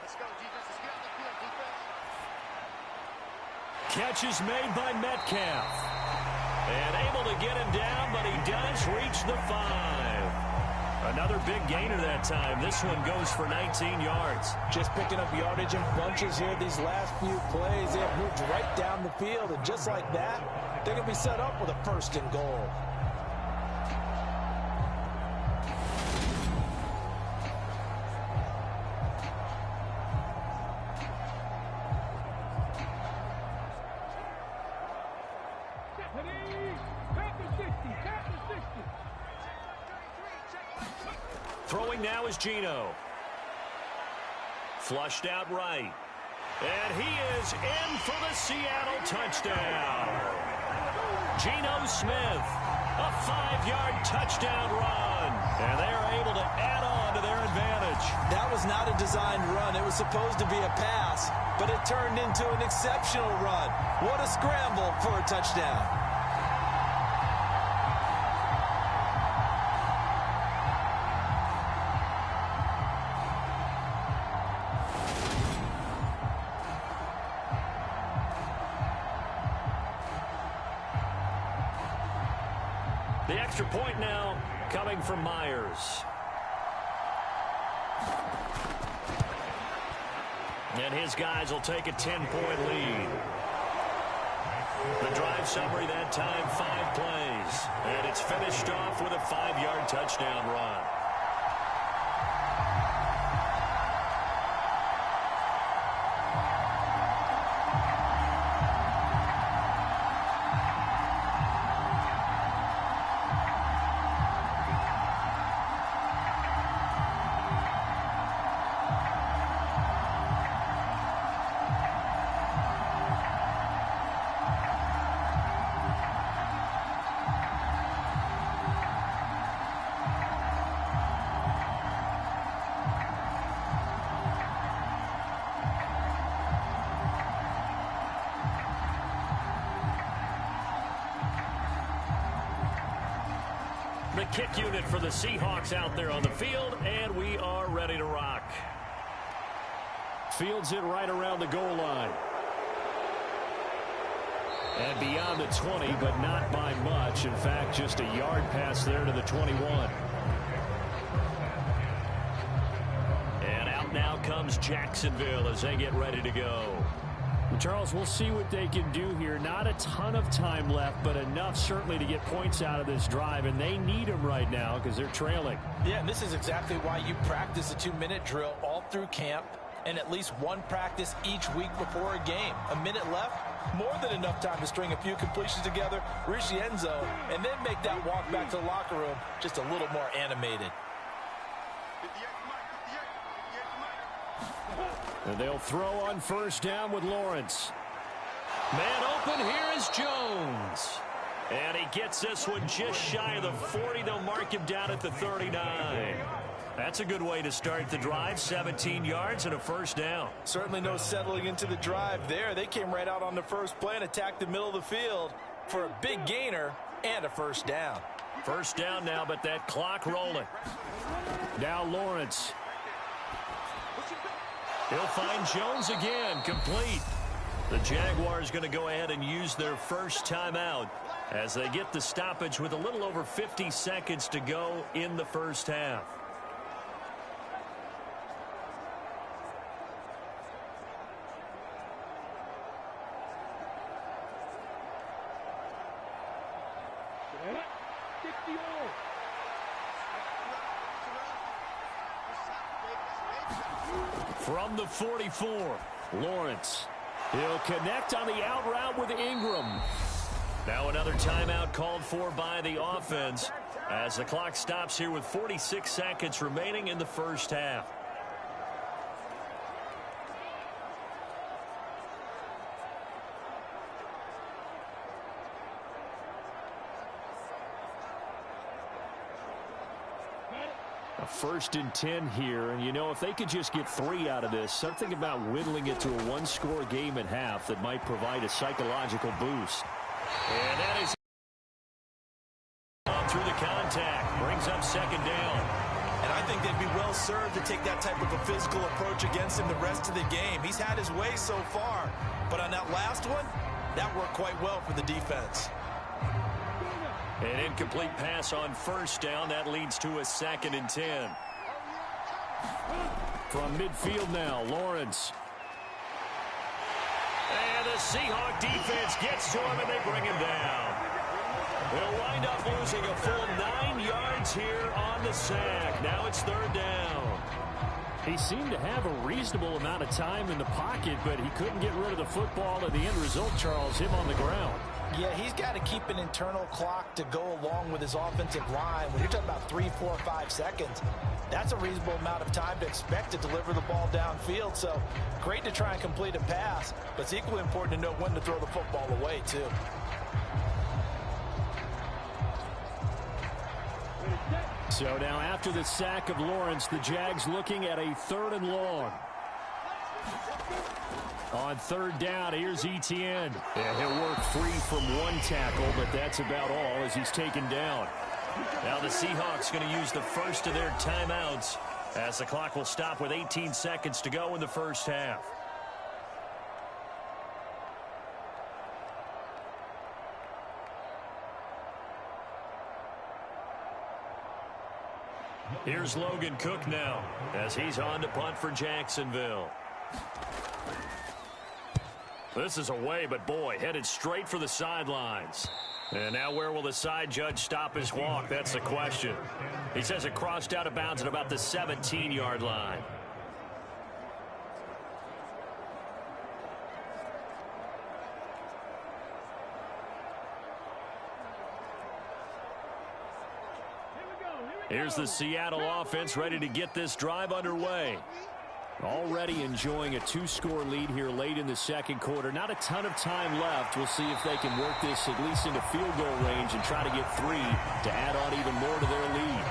Catch is made by Metcalf. And able to get him down, but he does reach the 5. Another big gainer that time. This one goes for 19 yards. Just picking up yardage in bunches here these last few plays. They have moved right down the field, and just like that, they're going to be set up with a 1st and goal. Throwing now is Geno. Flushed out right. And he is in for the Seattle touchdown. Geno Smith, a 5-yard touchdown run. And they are able to add on to their advantage. That was not a designed run. It was supposed to be a pass, but it turned into an exceptional run. What a scramble for a touchdown. The extra point now coming from Myers. And his guys will take a 10-point lead. The drive summary that time, 5 plays. And it's finished off with a 5-yard touchdown run. The kick unit for the Seahawks out there on the field, and we are ready to rock. Fields it right around the goal line. And beyond the 20, but not by much. In fact, just a yard pass there to the 21. And out now comes Jacksonville as they get ready to go. Charles, we'll see what they can do here. Not a ton of time left, but enough certainly to get points out of this drive, and they need them right now because they're trailing. Yeah, and this is exactly why you practice a 2-minute drill all through camp and at least one practice each week before a game. A minute left, more than enough time to string a few completions together, reach the end zone, and then make that walk back to the locker room just a little more animated. And they'll throw on 1st down with Lawrence. Man open, here is Jones. And he gets this one just shy of the 40. They'll mark him down at the 39. That's a good way to start the drive. 17 yards and a 1st down. Certainly no settling into the drive there. They came right out on the first play and attacked the middle of the field for a big gainer and a 1st down. 1st down now, but that clock rolling. Now Lawrence. He'll find Jones again, complete. The Jaguars going to go ahead and use their first timeout as they get the stoppage with a little over 50 seconds to go in the first half. From the 44, Lawrence. He'll connect on the out route with Ingram. Now another timeout called for by the offense as the clock stops here with 46 seconds remaining in the first half. A 1st and 10 here, and you know, if they could just get 3 out of this, something about whittling it to a 1-score game at half that might provide a psychological boost. And that is through the contact, brings up 2nd down. And I think they'd be well served to take that type of a physical approach against him the rest of the game. He's had his way so far, but on that last one, that worked quite well for the defense. An incomplete pass on first down. That leads to a 2nd and 10. From midfield now, Lawrence. And the Seahawk defense gets to him, and they bring him down. They'll wind up losing a full 9 yards here on the sack. Now it's 3rd down. He seemed to have a reasonable amount of time in the pocket, but he couldn't get rid of the football, and the end result, Charles, him on the ground. Yeah, he's got to keep an internal clock to go along with his offensive line. When you're talking about 3, 4, 5 seconds, that's a reasonable amount of time to expect to deliver the ball downfield. So great to try and complete a pass, but it's equally important to know when to throw the football away, too. So now after the sack of Lawrence, the Jags looking at a 3rd and long. On 3rd down, here's Etienne. Yeah, he'll work free from 1 tackle, but that's about all as he's taken down. Now the Seahawks going to use the first of their timeouts as the clock will stop with 18 seconds to go in the first half. Here's Logan Cook now as he's on to punt for Jacksonville. This is away, but boy, headed straight for the sidelines. And now where will the side judge stop his walk? That's the question. He says it crossed out of bounds at about the 17-yard line. Here's the Seattle offense ready to get this drive underway. Already enjoying a 2-score lead here late in the 2nd quarter. Not a ton of time left. We'll see if they can work this at least into field goal range and try to get 3 to add on even more to their lead.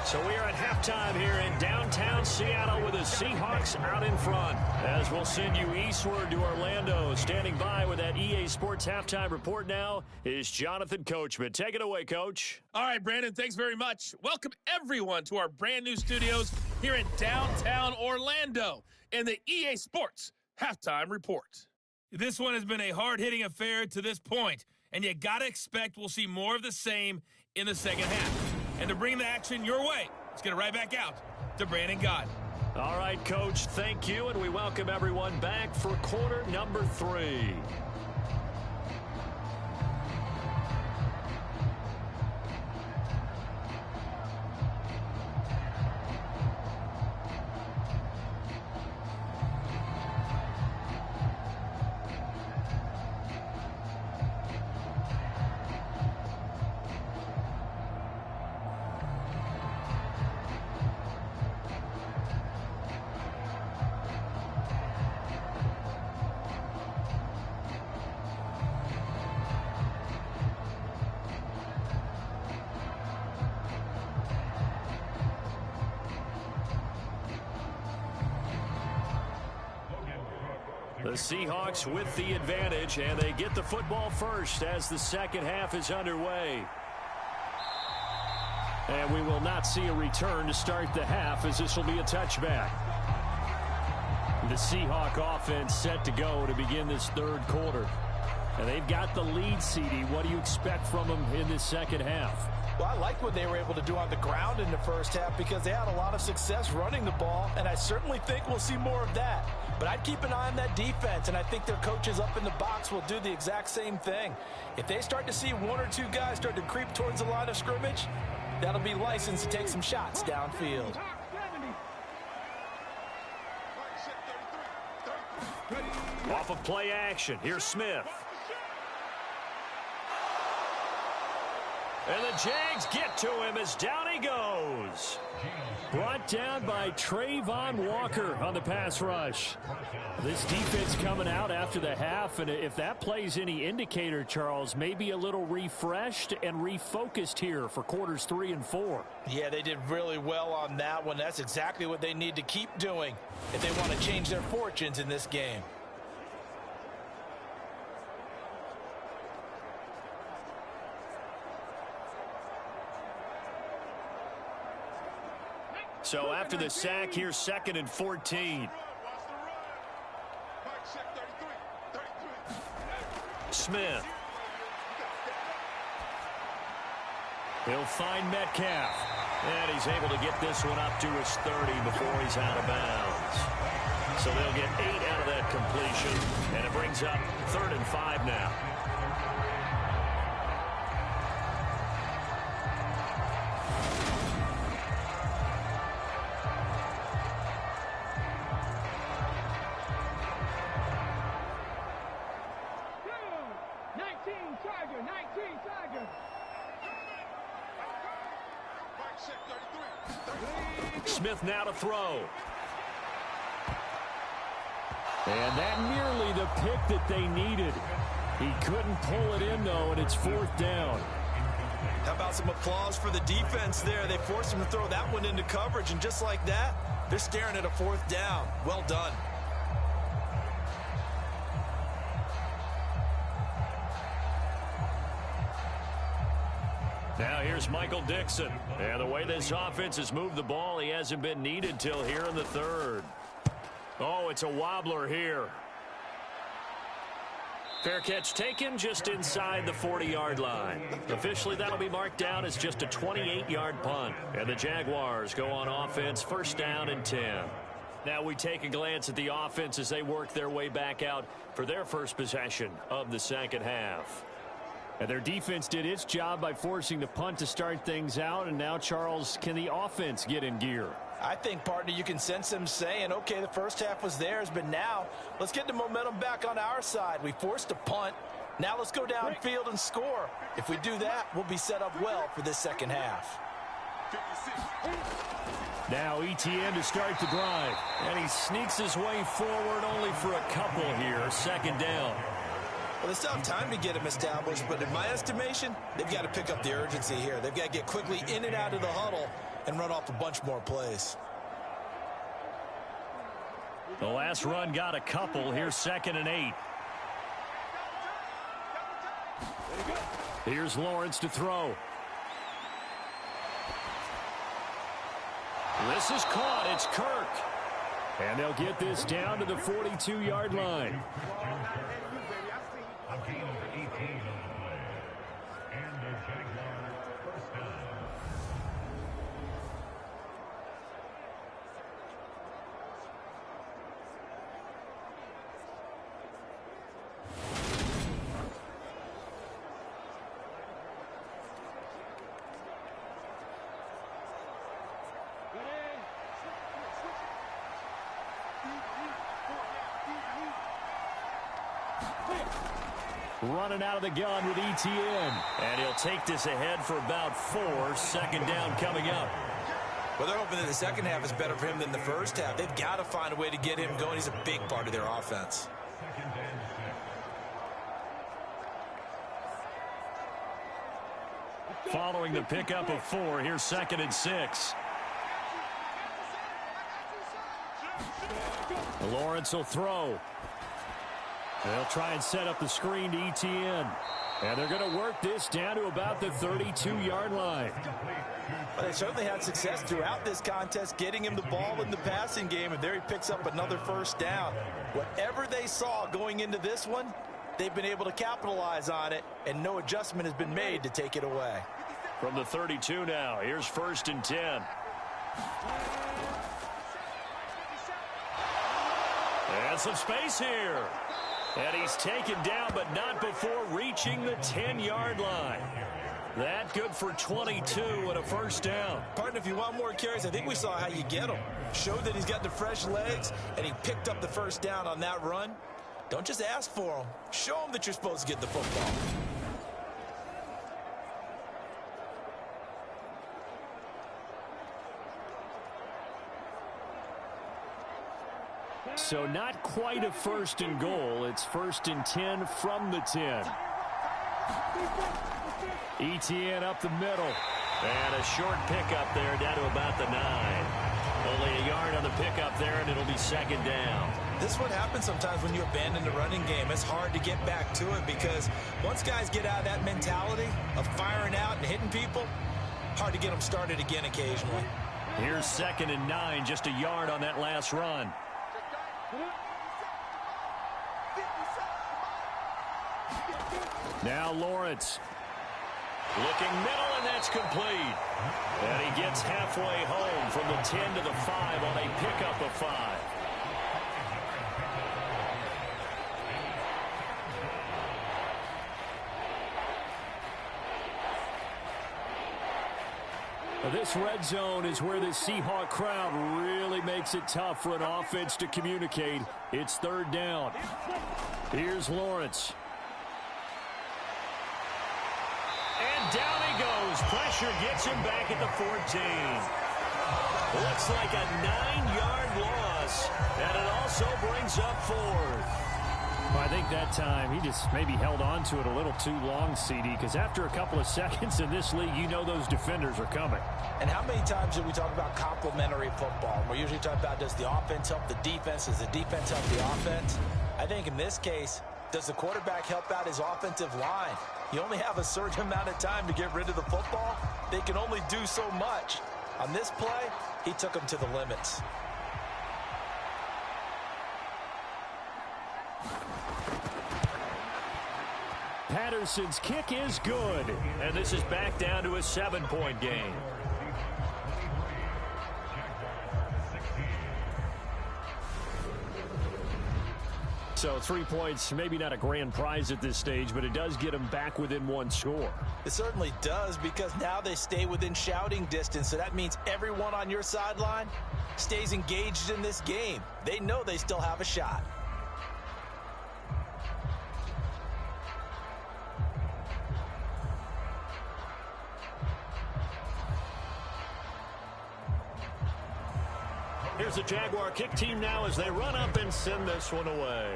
So we are at halftime here in downtown Seattle with the Seahawks out in front. As we'll send you eastward to Orlando. Standing by with that EA Sports halftime report now is Jonathan Coachman. Take it away, Coach. All right, Brandon, thanks very much. Welcome, everyone, to our brand new studios here in downtown Orlando in the EA Sports halftime report. This one has been a hard-hitting affair to this point, and you got to expect we'll see more of the same in the second half. And to bring the action your way, let's get it right back out to Brandon Gott. All right, Coach, thank you, and we welcome everyone back for quarter number 3. The Seahawks with the advantage, and they get the football first as the second half is underway. And we will not see a return to start the half, as this will be a touchback. The Seahawk offense set to go to begin this 3rd quarter. And they've got the lead, CD. What do you expect from them in this second half? Well, I like what they were able to do on the ground in the first half because they had a lot of success running the ball, and I certainly think we'll see more of that. But I'd keep an eye on that defense, and I think their coaches up in the box will do the exact same thing. If they start to see 1 or 2 guys start to creep towards the line of scrimmage, that'll be license to take some shots downfield. Off of play action, here's Smith. And the Jags get to him as down he goes. Brought down by Trayvon Walker on the pass rush. This defense coming out after the half, and if that plays any indicator, Charles, maybe a little refreshed and refocused here for quarters 3 and 4. Yeah, they did really well on that one. That's exactly what they need to keep doing if they want to change their fortunes in this game. So after the sack, here's 2nd and 14. Smith. He'll find Metcalf. And he's able to get this one up to his 30 before he's out of bounds. So they'll get 8 out of that completion. And it brings up 3rd and 5 now. Smith now to throw. And that nearly the pick that they needed. He couldn't pull it in, though, and it's 4th down. How about some applause for the defense there? They forced him to throw that one into coverage, and just like that, they're staring at a 4th down. Well done. Now here's Michael Dixon. And the way this offense has moved the ball, he hasn't been needed till here in the 3rd. Oh, it's a wobbler here. Fair catch taken just inside the 40-yard line. Officially, that'll be marked down as just a 28-yard punt. And the Jaguars go on offense, 1st down and 10. Now we take a glance at the offense as they work their way back out for their first possession of the 2nd half. And their defense did its job by forcing the punt to start things out. And now, Charles, can the offense get in gear? I think, partner, you can sense them saying, okay, the first half was theirs, but now let's get the momentum back on our side. We forced a punt. Now let's go downfield and score. If we do that, we'll be set up well for this 2nd half. Now ETN to start the drive. And he sneaks his way forward only for a couple here. 2nd down. Well, they still have time to get him established, but in my estimation, they've got to pick up the urgency here. They've got to get quickly in and out of the huddle and run off a bunch more plays. The last run got a couple. Here's 2nd and 8. Here's Lawrence to throw. This is caught. It's Kirk. And they'll get this down to the 42-yard line. A gain of 18 on the play. And the Jaguars 1st down. Running out of the gun with ETN. And he'll take this ahead for about 4. 2nd down coming up. Well, they're hoping that the 2nd half is better for him than the 1st half. They've got to find a way to get him going. He's a big part of their offense. Following the pickup of 4, here's 2nd and 6. Lawrence will throw. They'll try and set up the screen to ETN. And they're going to work this down to about the 32-yard line. Well, they certainly had success throughout this contest getting him the ball in the passing game, and there he picks up another 1st down. Whatever they saw going into this one, they've been able to capitalize on it, and no adjustment has been made to take it away. From the 32 now, here's 1st and 10. And some space here. And he's taken down, but not before reaching the 10-yard line. That good for 22 and a 1st down. Partner, if you want more carries, I think we saw how you get him. Showed that he's got the fresh legs, and he picked up the 1st down on that run. Don't just ask for him. Show him that you're supposed to get the football. So not quite a 1st and goal. It's 1st and 10 from the 10. ETN up the middle. And a short pickup there down to about the 9. Only a yard on the pickup there, and it'll be 2nd down. This is what happens sometimes when you abandon the running game. It's hard to get back to it because once guys get out of that mentality of firing out and hitting people, hard to get them started again occasionally. Here's 2nd and 9, just a yard on that last run. Now Lawrence. Looking middle, and that's complete. And he gets halfway home from the 10 to the 5 on a pickup of 5. This red zone is where the Seahawk crowd really makes it tough for an offense to communicate. It's third down. Here's Lawrence. And down he goes. Pressure gets him back at the 14. Looks like a 9-yard loss. And it also brings up 4th. Well, I think that time he just maybe held on to it a little too long, CD, because after a couple of seconds in this league, you know those defenders are coming. And how many times do we talk about complementary football? We're usually talking about, does the offense help the defense? Does the defense help the offense? I think in this case, does the quarterback help out his offensive line? You only have a certain amount of time to get rid of the football. They can only do so much. On this play, he took them to the limits. Patterson's kick is good. And this is back down to a 7-point game. So 3 points, maybe not a grand prize at this stage, but it does get them back within one score. It certainly does, because now they stay within shouting distance. So that means everyone on your sideline stays engaged in this game. They know they still have a shot. Here's the Jaguar kick team now as they run up and send this one away.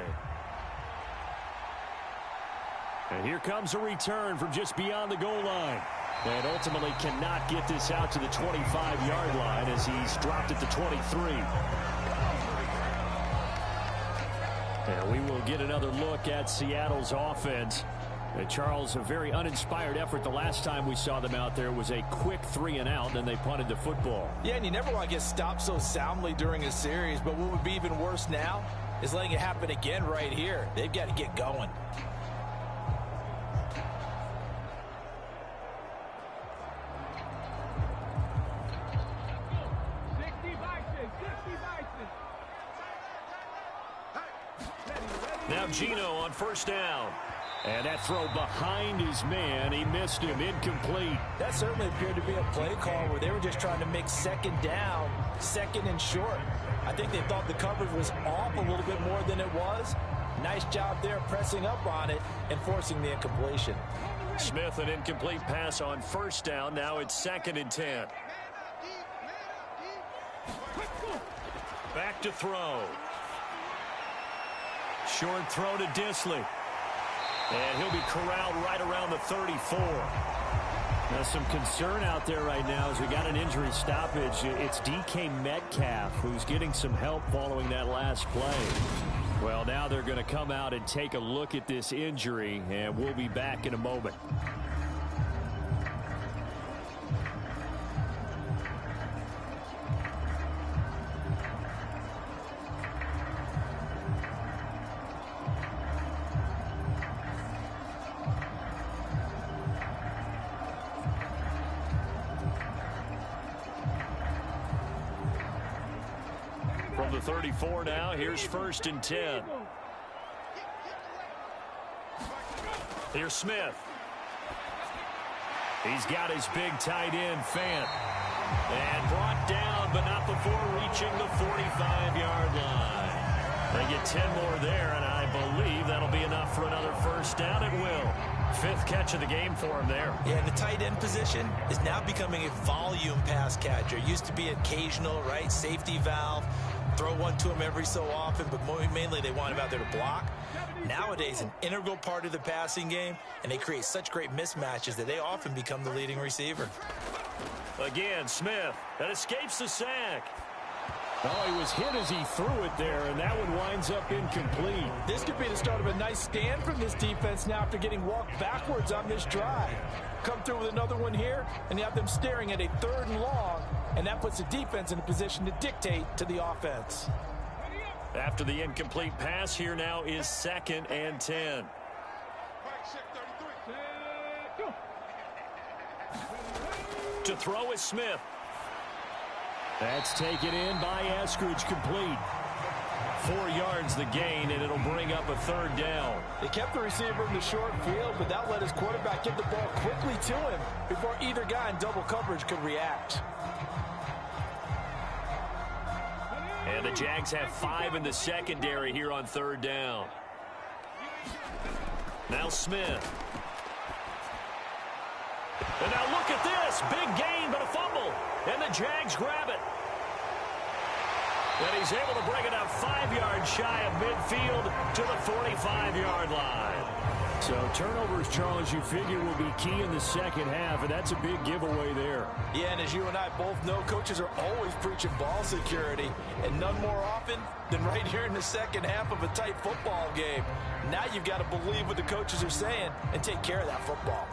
And here comes a return from just beyond the goal line. And ultimately cannot get this out to the 25-yard line as he's dropped at the 23. And we will get another look at Seattle's offense. And Charles, a very uninspired effort the last time we saw them out there was a quick 3-and-out, and then they punted the football. Yeah, and you never want to get stopped so soundly during a series, but what would be even worse now is letting it happen again right here. They've got to get going. Now Gino on first down. And that throw behind his man, he missed him, incomplete. That certainly appeared to be a play call where they were just trying to make second down, second and short. I think they thought the coverage was off a little bit more than it was. Nice job there pressing up on it and forcing the incompletion. Smith, an incomplete pass on first down. Now it's 2nd and 10. Back to throw. Short throw to Disley. And he'll be corralled right around the 34. Now some concern out there right now as we got an injury stoppage. It's DK Metcalf who's getting some help following that last play. Well, now they're going to come out and take a look at this injury, and we'll be back in a moment. From the 34 now, here's 1st and 10. Here's Smith. He's got his big tight end, Fant. And brought down, but not before reaching the 45-yard line. They get 10 more there, and I believe that'll be enough for another first down. It will. 5th catch of the game for him there. Yeah, and the tight end position is now becoming a volume pass catcher. Used to be occasional, right? Safety valve. Throw one to him every so often, but mainly they want him out there to block. Nowadays, an integral part of the passing game, and they create such great mismatches that they often become the leading receiver. Again, Smith. That escapes the sack. Oh, he was hit as he threw it there, and that one winds up incomplete. This could be the start of a nice stand from this defense now after getting walked backwards on this drive. Come through with another one here, and you have them staring at a 3rd and long, and that puts the defense in a position to dictate to the offense. After the incomplete pass, here now is 2nd and 10. To throw is Smith. That's taken in by Eskridge, complete. 4 yards the gain, and it'll bring up a third down. They kept the receiver in the short field, but that let his quarterback get the ball quickly to him before either guy in double coverage could react. And the Jags have 5 in the secondary here on third down. Now Smith. And now look at this. Big gain, but a fumble. And the Jags grab it. And he's able to bring it up 5 yards shy of midfield to the 45-yard line. So turnovers, Charles, you figure will be key in the second half, and that's a big giveaway there. Yeah, and as you and I both know, coaches are always preaching ball security, and none more often than right here in the second half of a tight football game. Now you've got to believe what the coaches are saying and take care of that football.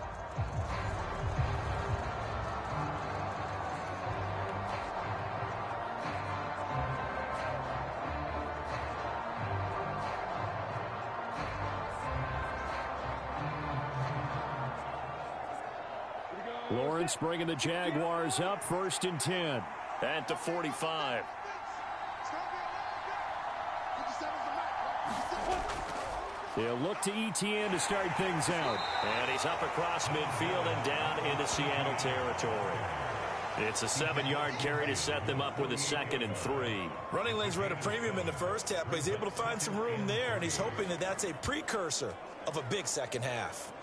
Lawrence bringing the Jaguars up, 1st and 10. At the 45. They'll look to ETN to start things out. And he's up across midfield and down into Seattle territory. It's a 7-yard carry to set them up with a 2nd and 3. Running lanes were at a premium in the first half, but he's able to find some room there, and he's hoping that that's a precursor of a big second half.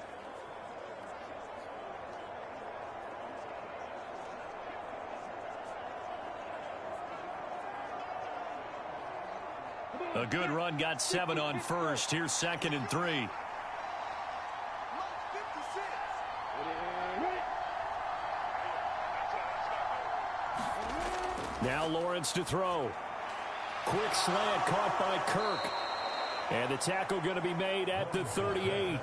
A good run, got 7 on first. Here's 2nd and 3. Now Lawrence to throw. Quick slant caught by Kirk. And the tackle going to be made at the 38.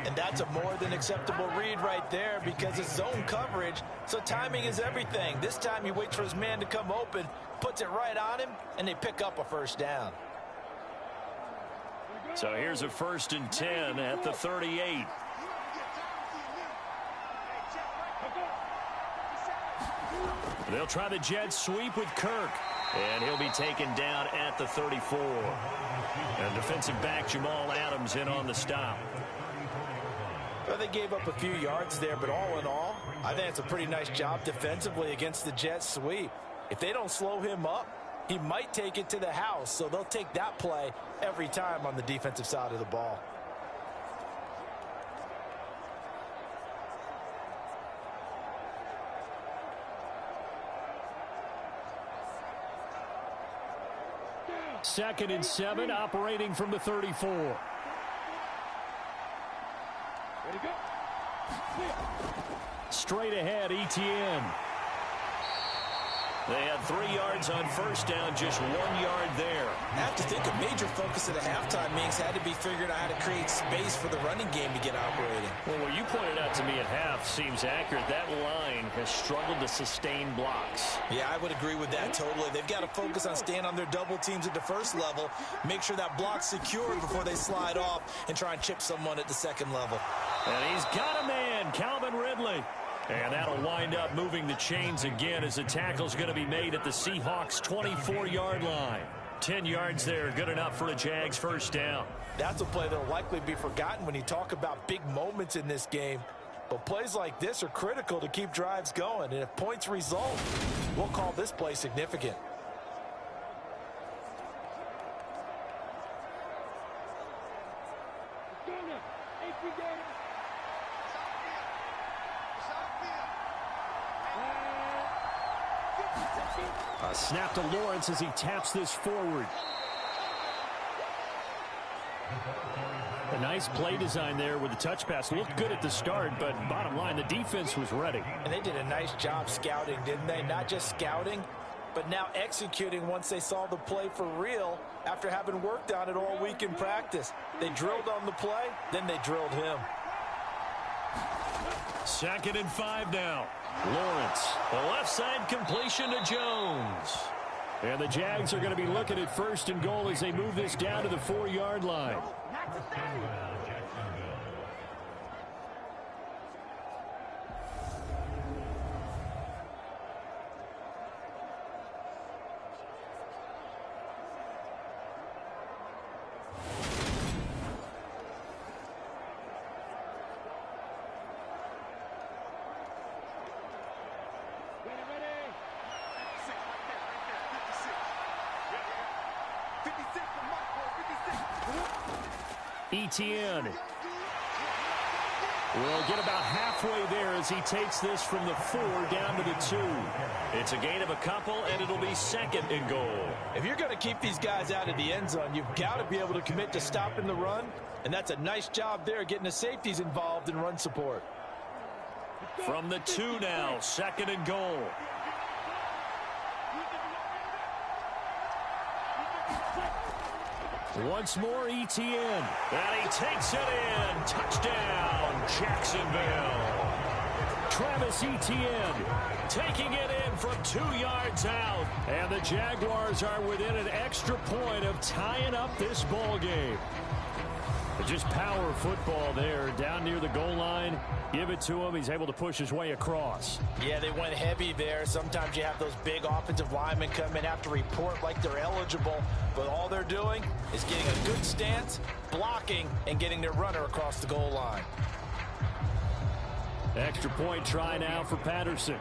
And that's a more than acceptable read right there because it's zone coverage, so timing is everything. This time he waits for his man to come open, puts it right on him, and they pick up a first down. So here's a 1st and 10 at the 38. They'll try the jet sweep with Kirk. And he'll be taken down at the 34. And defensive back Jamal Adams in on the stop. Well, they gave up a few yards there, but all in all, I think it's a pretty nice job defensively against the jet sweep. If they don't slow him up, he might take it to the house, so they'll take that play every time on the defensive side of the ball. Second and 7, operating from the 34. Straight ahead, ETN. They had 3 yards on first down, just 1 yard there. I have to think a major focus of the halftime meetings had to be figuring out how to create space for the running game to get operating. Well, what you pointed out to me at half seems accurate. That line has struggled to sustain blocks. Yeah, I would agree with that totally. They've got to focus on staying on their double teams at the first level, make sure that block's secured before they slide off and try and chip someone at the second level. And he's got a man, Calvin Ridley. And that'll wind up moving the chains again as the tackle's going to be made at the Seahawks' 24-yard line. 10 yards there, good enough for a Jags first down. That's a play that'll likely be forgotten when you talk about big moments in this game. But plays like this are critical to keep drives going. And if points result, we'll call this play significant. A snap to Lawrence as he taps this forward. A nice play design there with the touch pass. Looked good at the start, but bottom line, the defense was ready. And they did a nice job scouting, didn't they? Not just scouting, but now executing once they saw the play for real after having worked on it all week in practice. They drilled on the play, then they drilled him. 2nd and 5 now. Lawrence, The left side completion to Jones. and the Jags are going to be looking at 1st and goal as they move this down to the 4-yard line. Etienne will get about halfway there as he takes this from the 4 down to the 2. It's a gain of a couple, and it'll be second and goal. If you're going to keep these guys out of the end zone, you've got to be able to commit to stopping the run, and that's a nice job there getting the safeties involved in run support. From the 2 now, second and goal. Once more, Etienne. And he takes it in. Touchdown, Jacksonville. Travis Etienne taking it in from 2 yards out. And the Jaguars are within an extra point of tying up this ball game. Just power football there down near the goal line. Give it to him. He's able to push his way across. Yeah, they went heavy there. Sometimes you have those big offensive linemen come in, have to report like they're eligible. But all they're doing is getting a good stance, blocking, and getting their runner across the goal line. Extra point try now for Patterson.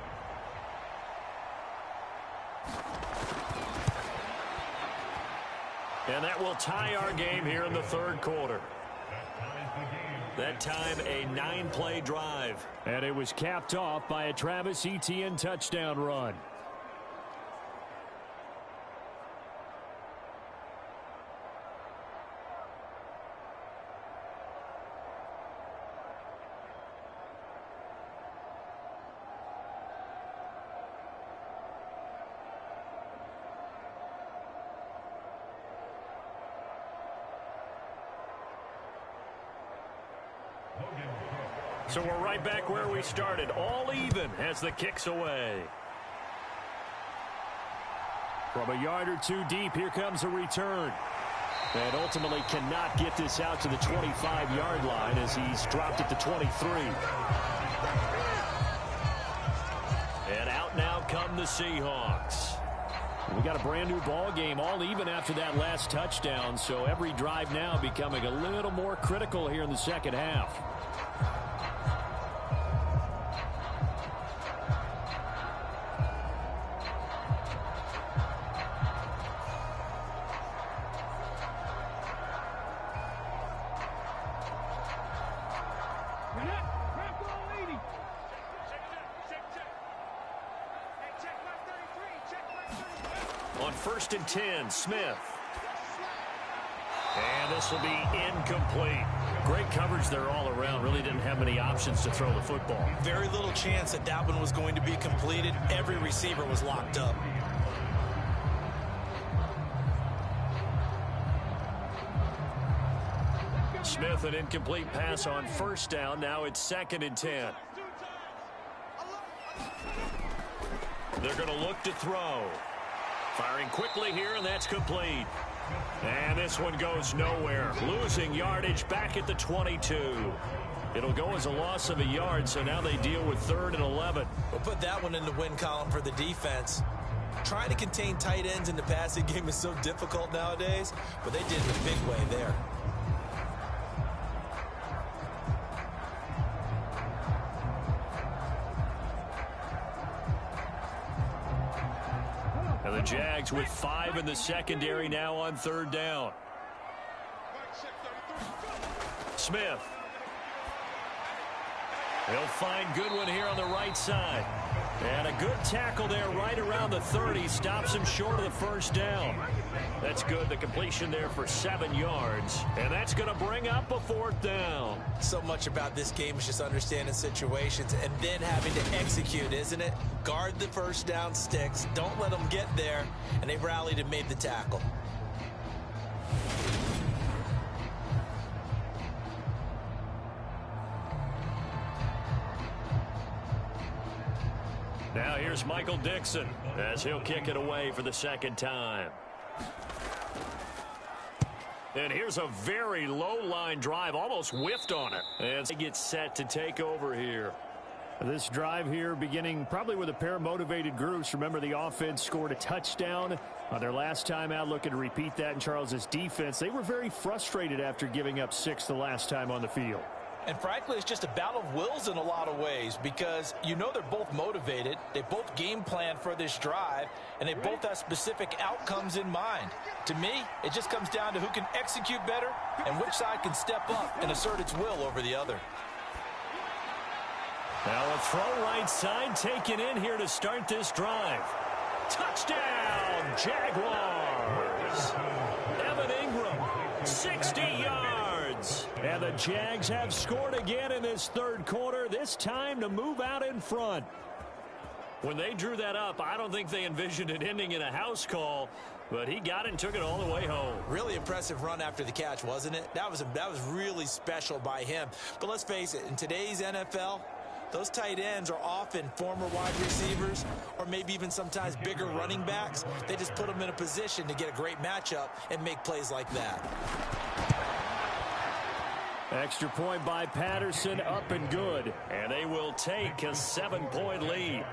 And that will tie our game here in the 3rd quarter. That time a 9-play drive. And it was capped off by a Travis Etienne touchdown run. So we're right back where we started, all even as the kick's away. From a yard or 2 deep, here comes a return. And ultimately cannot get this out to the 25-yard line as he's dropped at the 23. And out now come the Seahawks. We got a brand new ball game, all even after that last touchdown. So every drive now becoming a little more critical here in the second half. On 1st and 10, Smith. And this will be incomplete. Great coverage there all around. Really didn't have many options to throw the football. Very little chance that one was going to be completed. Every receiver was locked up. Smith, an incomplete pass on 1st down. Now it's 2nd and 10. They're going to look to throw. Firing quickly here, and that's complete. And this one goes nowhere. Losing yardage back at the 22. It'll go as a loss of a yard, so now they deal with 3rd and 11. We'll put that one in the win column for the defense. Trying to contain tight ends in the passing game is so difficult nowadays, but they did it in a big way there. And the Jags with 5 in the secondary now on 3rd down. Smith. He'll find Goodwin here on the right side. And a good tackle there right around the 30. Stops him short of the 1st down. That's good. The completion there for 7 yards. And that's going to bring up a 4th down. So much about this game is just understanding situations and then having to execute, isn't it? Guard the 1st down sticks. Don't let them get there. And they rallied and made the tackle. Now here's Michael Dixon as he'll kick it away for the 2nd time. And here's a very low line drive, almost whiffed on it. And they get set to take over here. This drive here beginning probably with a pair of motivated groups. Remember, the offense scored a touchdown on their last time out, looking to repeat that in Charles's defense. They were very frustrated after giving up 6 the last time on the field. And frankly, it's just a battle of wills in a lot of ways because you know they're both motivated. They both game plan for this drive, and they both have specific outcomes in mind. To me, it just comes down to who can execute better and which side can step up and assert its will over the other. Now a throw right side taken in here to start this drive. Touchdown, Jaguars. Evan Ingram, 60 yards. And the Jags have scored again in this third quarter, this time to move out in front. When they drew that up, I don't think they envisioned it ending in a house call, but he got it and took it all the way home. Really impressive run after the catch, wasn't it? That was really special by him. But let's face it, in today's NFL, those tight ends are often former wide receivers or maybe even sometimes bigger running backs. They just put them in a position to get a great matchup and make plays like that. Extra point by Patterson, up and good. And they will take a 7-point lead.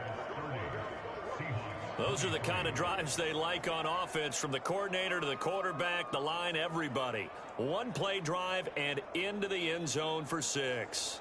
Those are the kind of drives they like on offense, from the coordinator to the quarterback, the line, everybody. One-play drive and into the end zone for 6.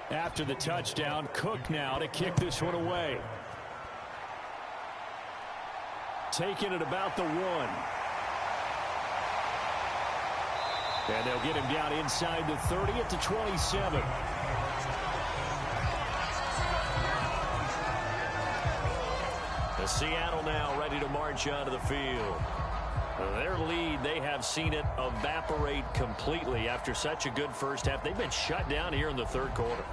After the touchdown, Cook now to kick this one away. Taking it about the 1. And they'll get him down inside the 30 at the 27. The Seattle now ready to march onto the field. Their lead, they have seen it evaporate completely after such a good first half. They've been shut down here in the third quarter.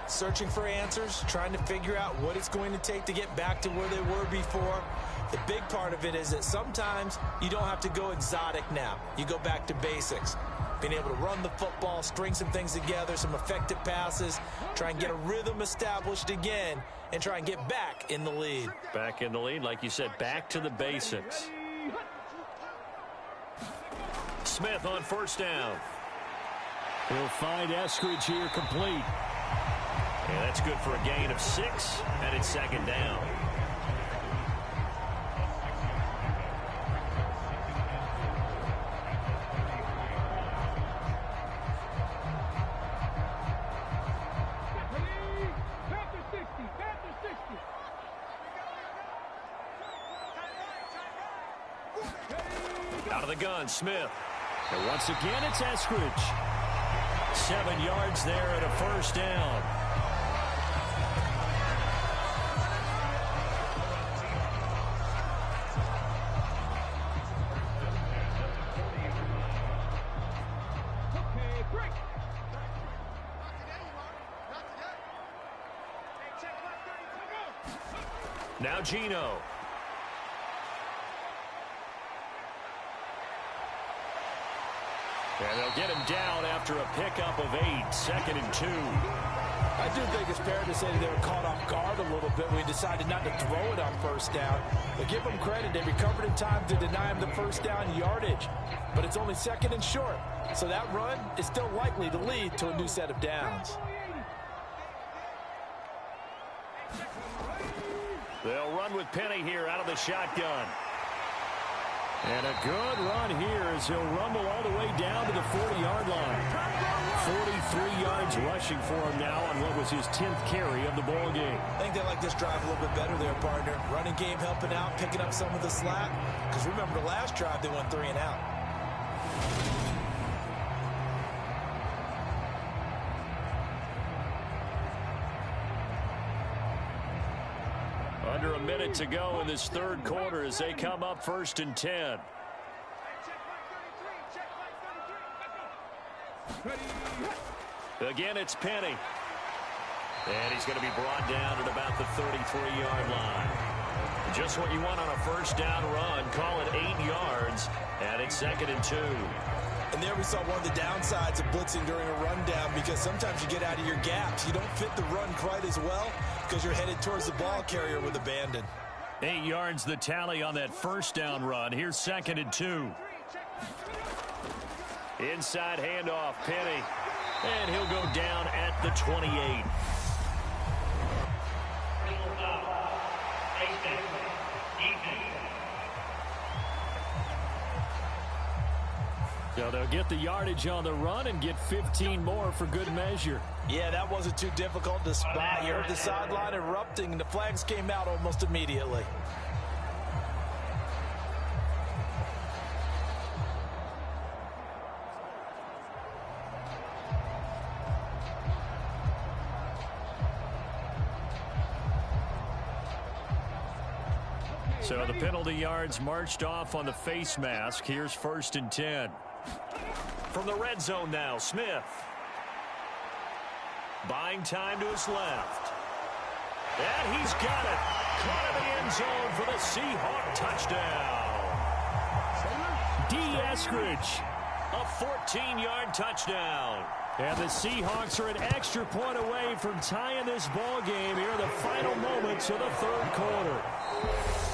Searching for answers, trying to figure out what it's going to take to get back to where they were before. The big part of it is that sometimes you don't have to go exotic now. You go back to basics. Being able to run the football, string some things together, some effective passes, try and get a rhythm established again, and try and get back in the lead. Back in the lead, like you said, back to the basics. Smith on first down. He'll find Eskridge here complete. Yeah, that's good for a gain of 6, and it's second down. Out of the gun, Smith. And once again, it's Eskridge. 7 yards there and a first down. Now Gino. And they'll get him down after a pickup of 8, 2nd and 2. I do think it's fair to say that they were caught off guard a little bit when we decided not to throw it on first down. But give them credit. They recovered in time to deny him the first down yardage. But it's only 2nd and short. So that run is still likely to lead to a new set of downs. They'll run with Penny here out of the shotgun. And a good run here as he'll rumble all the way down to the 40-yard line. 43 yards rushing for him now on what was his 10th carry of the ball game. I think they like this drive a little bit better there, partner. Running game helping out, picking up some of the slack. Because remember the last drive, they went 3 and out. Under a minute to go in this third quarter as they come up 1st and 10. Again, it's Penny. And he's going to be brought down at about the 33-yard line. Just what you want on a first down run. Call it 8 yards, and it's 2nd and 2. And there we saw one of the downsides of blitzing during a rundown, because sometimes you get out of your gaps. You don't fit the run quite as well because you're headed towards the ball carrier with abandon. 8 yards the tally on that first down run. Here's 2nd and 2. Inside handoff, Penny. And he'll go down at the 28. So they'll get the yardage on the run and get 15 more for good measure. Yeah, that wasn't too difficult to spot. You heard the sideline erupting, and the flags came out almost immediately. So the penalty yards marched off on the face mask. Here's 1st and 10. From the red zone now, Smith. Buying time to his left. And he's got it. Caught in the end zone for the Seahawk touchdown. D. Eskridge, a 14-yard touchdown. And the Seahawks are an extra point away from tying this ball game here in the final moments of the 3rd quarter.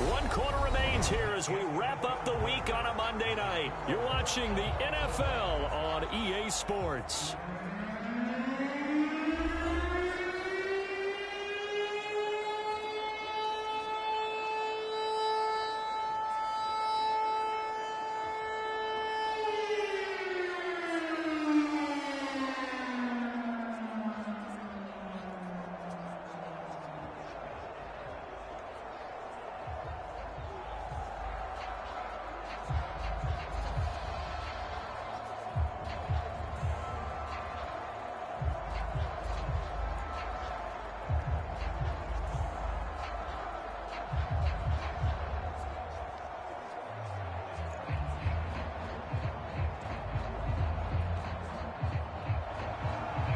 1 quarter remains here as we wrap up the week on a Monday night. You're watching the NFL on EA Sports.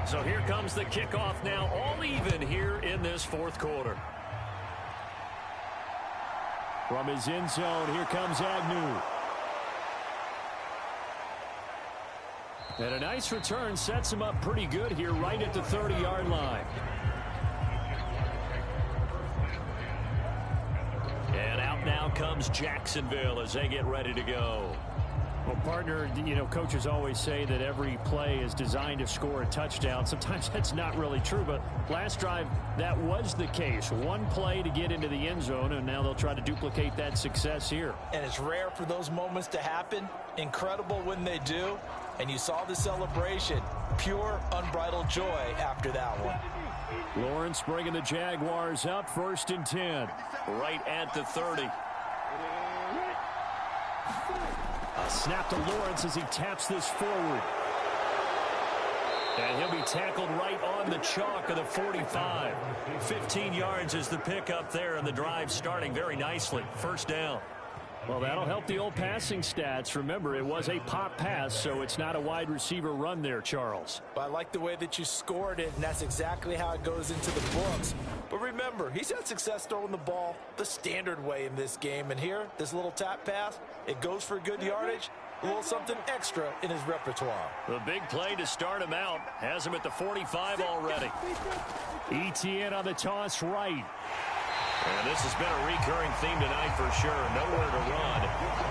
So here comes the kickoff now, all even here in this 4th quarter. From his end zone, here comes Agnew. And a nice return sets him up pretty good here right at the 30-yard line. And out now comes Jacksonville as they get ready to go. Well, partner, you know, coaches always say that every play is designed to score a touchdown. Sometimes that's not really true, but last drive, that was the case. 1 play to get into the end zone, and now they'll try to duplicate that success here. And it's rare for those moments to happen. Incredible when they do. And you saw the celebration. Pure, unbridled joy after that one. Lawrence bringing the Jaguars up, 1st and 10. Right at the 30. A snap to Lawrence as he taps this forward. And he'll be tackled right on the chalk of the 45. 15 yards is the pickup there, and the drive starting very nicely. 1st down. Well, that'll help the old passing stats. Remember, it was a pop pass, so it's not a wide receiver run there, Charles. But I like the way that you scored it, and that's exactly how it goes into the books. But remember, he's had success throwing the ball the standard way in this game. And here, this little tap pass, it goes for good yardage, a little something extra in his repertoire. The big play to start him out has him at the 45 already. ETN on the toss right. And this has been a recurring theme tonight for sure. Nowhere to run.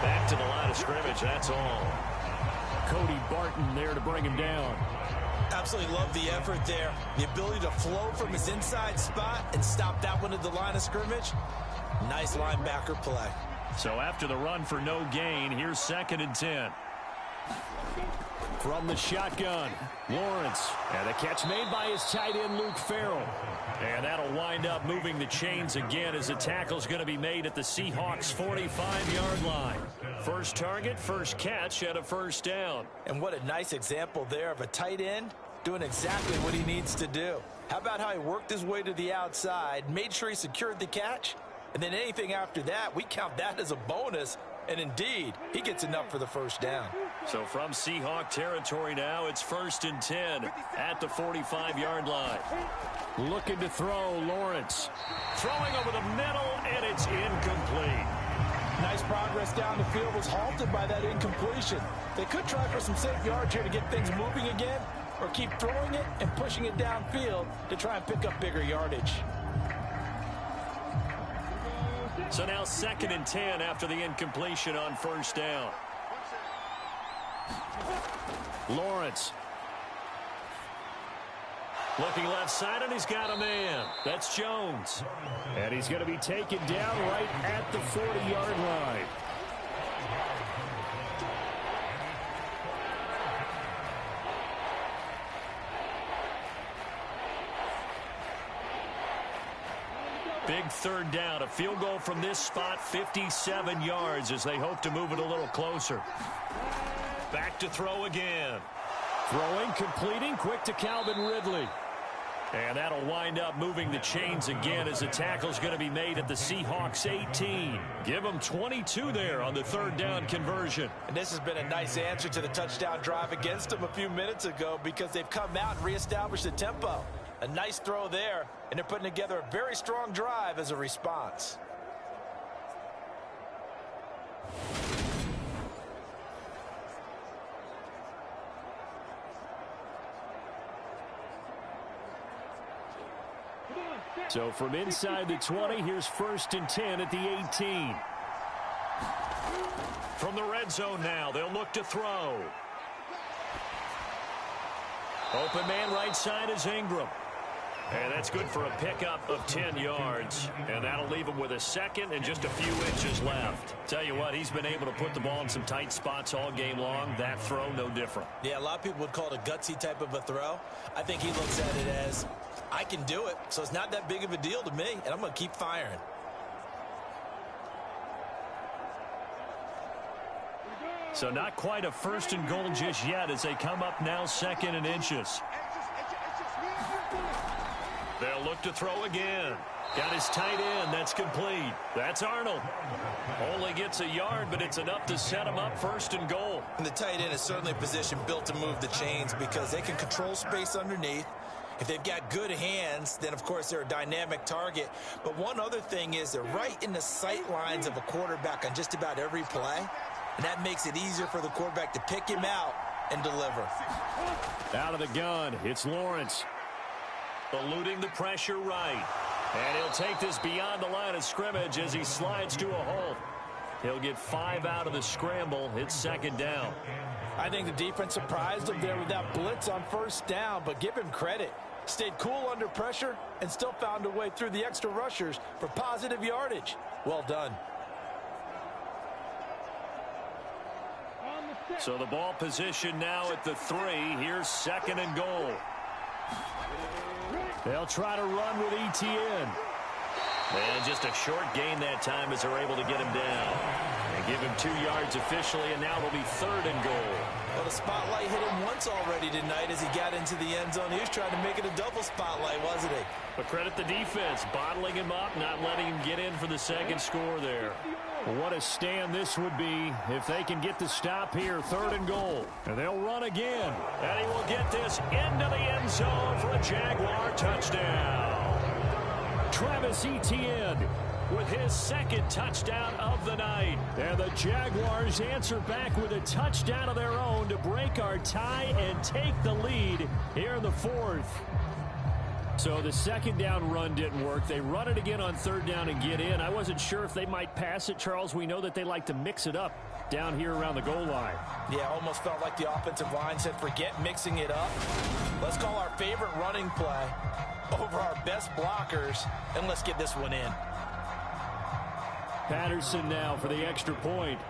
Back to the line of scrimmage, that's all. Cody Barton there to bring him down. Absolutely love the effort there. The ability to flow from his inside spot and stop that one at the line of scrimmage. Nice linebacker play. So after the run for no gain, here's 2nd and 10. From the shotgun, Lawrence. And the catch made by his tight end, Luke Farrell. And that'll wind up moving the chains again as the tackle's going to be made at the Seahawks' 45-yard line. First target, first catch, and a 1st down. And what a nice example there of a tight end doing exactly what he needs to do. How about how he worked his way to the outside, made sure he secured the catch, and then anything after that, we count that as a bonus. And indeed, he gets enough for the 1st down. So from Seahawk territory now, it's 1st and 10 at the 45-yard line. Looking to throw, Lawrence. Throwing over the middle, and it's incomplete. Nice progress down the field, was halted by that incompletion. They could try for some safe yards here to get things moving again, or keep throwing it and pushing it downfield to try and pick up bigger yardage. So now 2nd and 10 after the incompletion on first down. Lawrence. Looking left side, and he's got a man. That's Jones. And he's going to be taken down right at the 40-yard line. Big 3rd down. A field goal from this spot, 57 yards as they hope to move it a little closer. Back to throw again. Throwing, completing, quick to Calvin Ridley. And that'll wind up moving the chains again as the tackle's going to be made at the Seahawks 18. Give them 22 there on the 3rd down conversion. And this has been a nice answer to the touchdown drive against them a few minutes ago because they've come out and reestablished the tempo. A nice throw there, and they're putting together a very strong drive as a response. So from inside the 20, here's 1st and 10 at the 18. From the red zone now, they'll look to throw. Open man right side is Ingram. And that's good for a pickup of 10 yards. And that'll leave him with a 2nd and just a few inches left. Tell you what, he's been able to put the ball in some tight spots all game long. That throw, no different. Yeah, a lot of people would call it a gutsy type of a throw. I think he looks at it as, I can do it, so it's not that big of a deal to me, and I'm going to keep firing. So not quite a 1st and goal just yet as they come up now 2nd and inches. They'll look to throw again. Got his tight end. That's complete. That's Arnold. Only gets a yard, but it's enough to set him up 1st and goal. And the tight end is certainly a position built to move the chains because they can control space underneath. If they've got good hands, then, of course, they're a dynamic target. But one other thing is they're right in the sight lines of a quarterback on just about every play. And that makes it easier for the quarterback to pick him out and deliver. Out of the gun, it's Lawrence. Eluding the pressure right. And he'll take this beyond the line of scrimmage as he slides to a halt. He'll get 5 out of the scramble. It's 2nd down. I think the defense surprised him there with that blitz on 1st down, but give him credit. Stayed cool under pressure and still found a way through the extra rushers for positive yardage. Well done. So the ball position now at the 3. Here's 2nd and goal. They'll try to run with ETN. And just a short gain that time as they're able to get him down. And give him 2 yards officially, and now it'll be 3rd and goal. Well, the spotlight hit him once already tonight as he got into the end zone. He was trying to make it a double spotlight, wasn't he? But credit the defense, bottling him up, not letting him get in for the 2nd score there. What a stand this would be if they can get the stop here, 3rd and goal. And they'll run again. And he will get this into the end zone for a Jaguar touchdown. Travis Etienne with his 2nd touchdown of the night. And the Jaguars answer back with a touchdown of their own to break our tie and take the lead here in the 4th. So the 2nd down run didn't work. They run it again on 3rd down and get in. I wasn't sure if they might pass it, Charles. We know that they like to mix it up down here around the goal line. Yeah, almost felt like the offensive line said, forget mixing it up. Let's call our favorite running play over our best blockers, and let's get this one in. Patterson now for the extra point.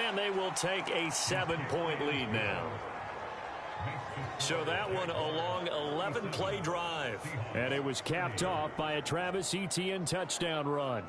And they will take a 7-point lead now. So that one a long 11-play drive. And it was capped off by a Travis Etienne touchdown run.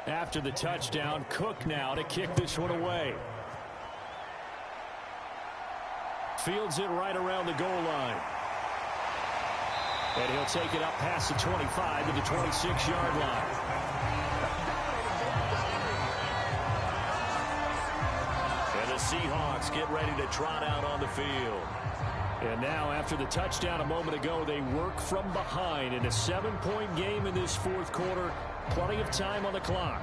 After the touchdown, Cook now to kick this one away. Fields it right around the goal line. And he'll take it up past the 25 to the 26-yard line. And the Seahawks get ready to trot out on the field. And now, after the touchdown a moment ago, they work from behind in a 7-point game in this fourth quarter. Plenty of time on the clock.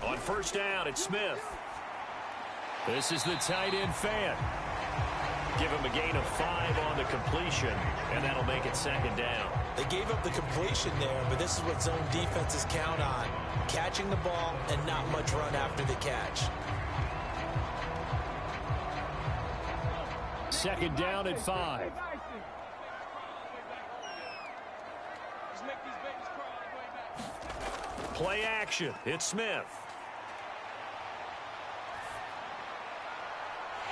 On first down, it's Smith. This is the tight end fan. Give him a gain of 5 on the completion, and that'll make it second down. They gave up the completion there, but this is what zone defenses count on. Catching the ball and not much run after the catch. Second down at 5. Play action. It's Smith.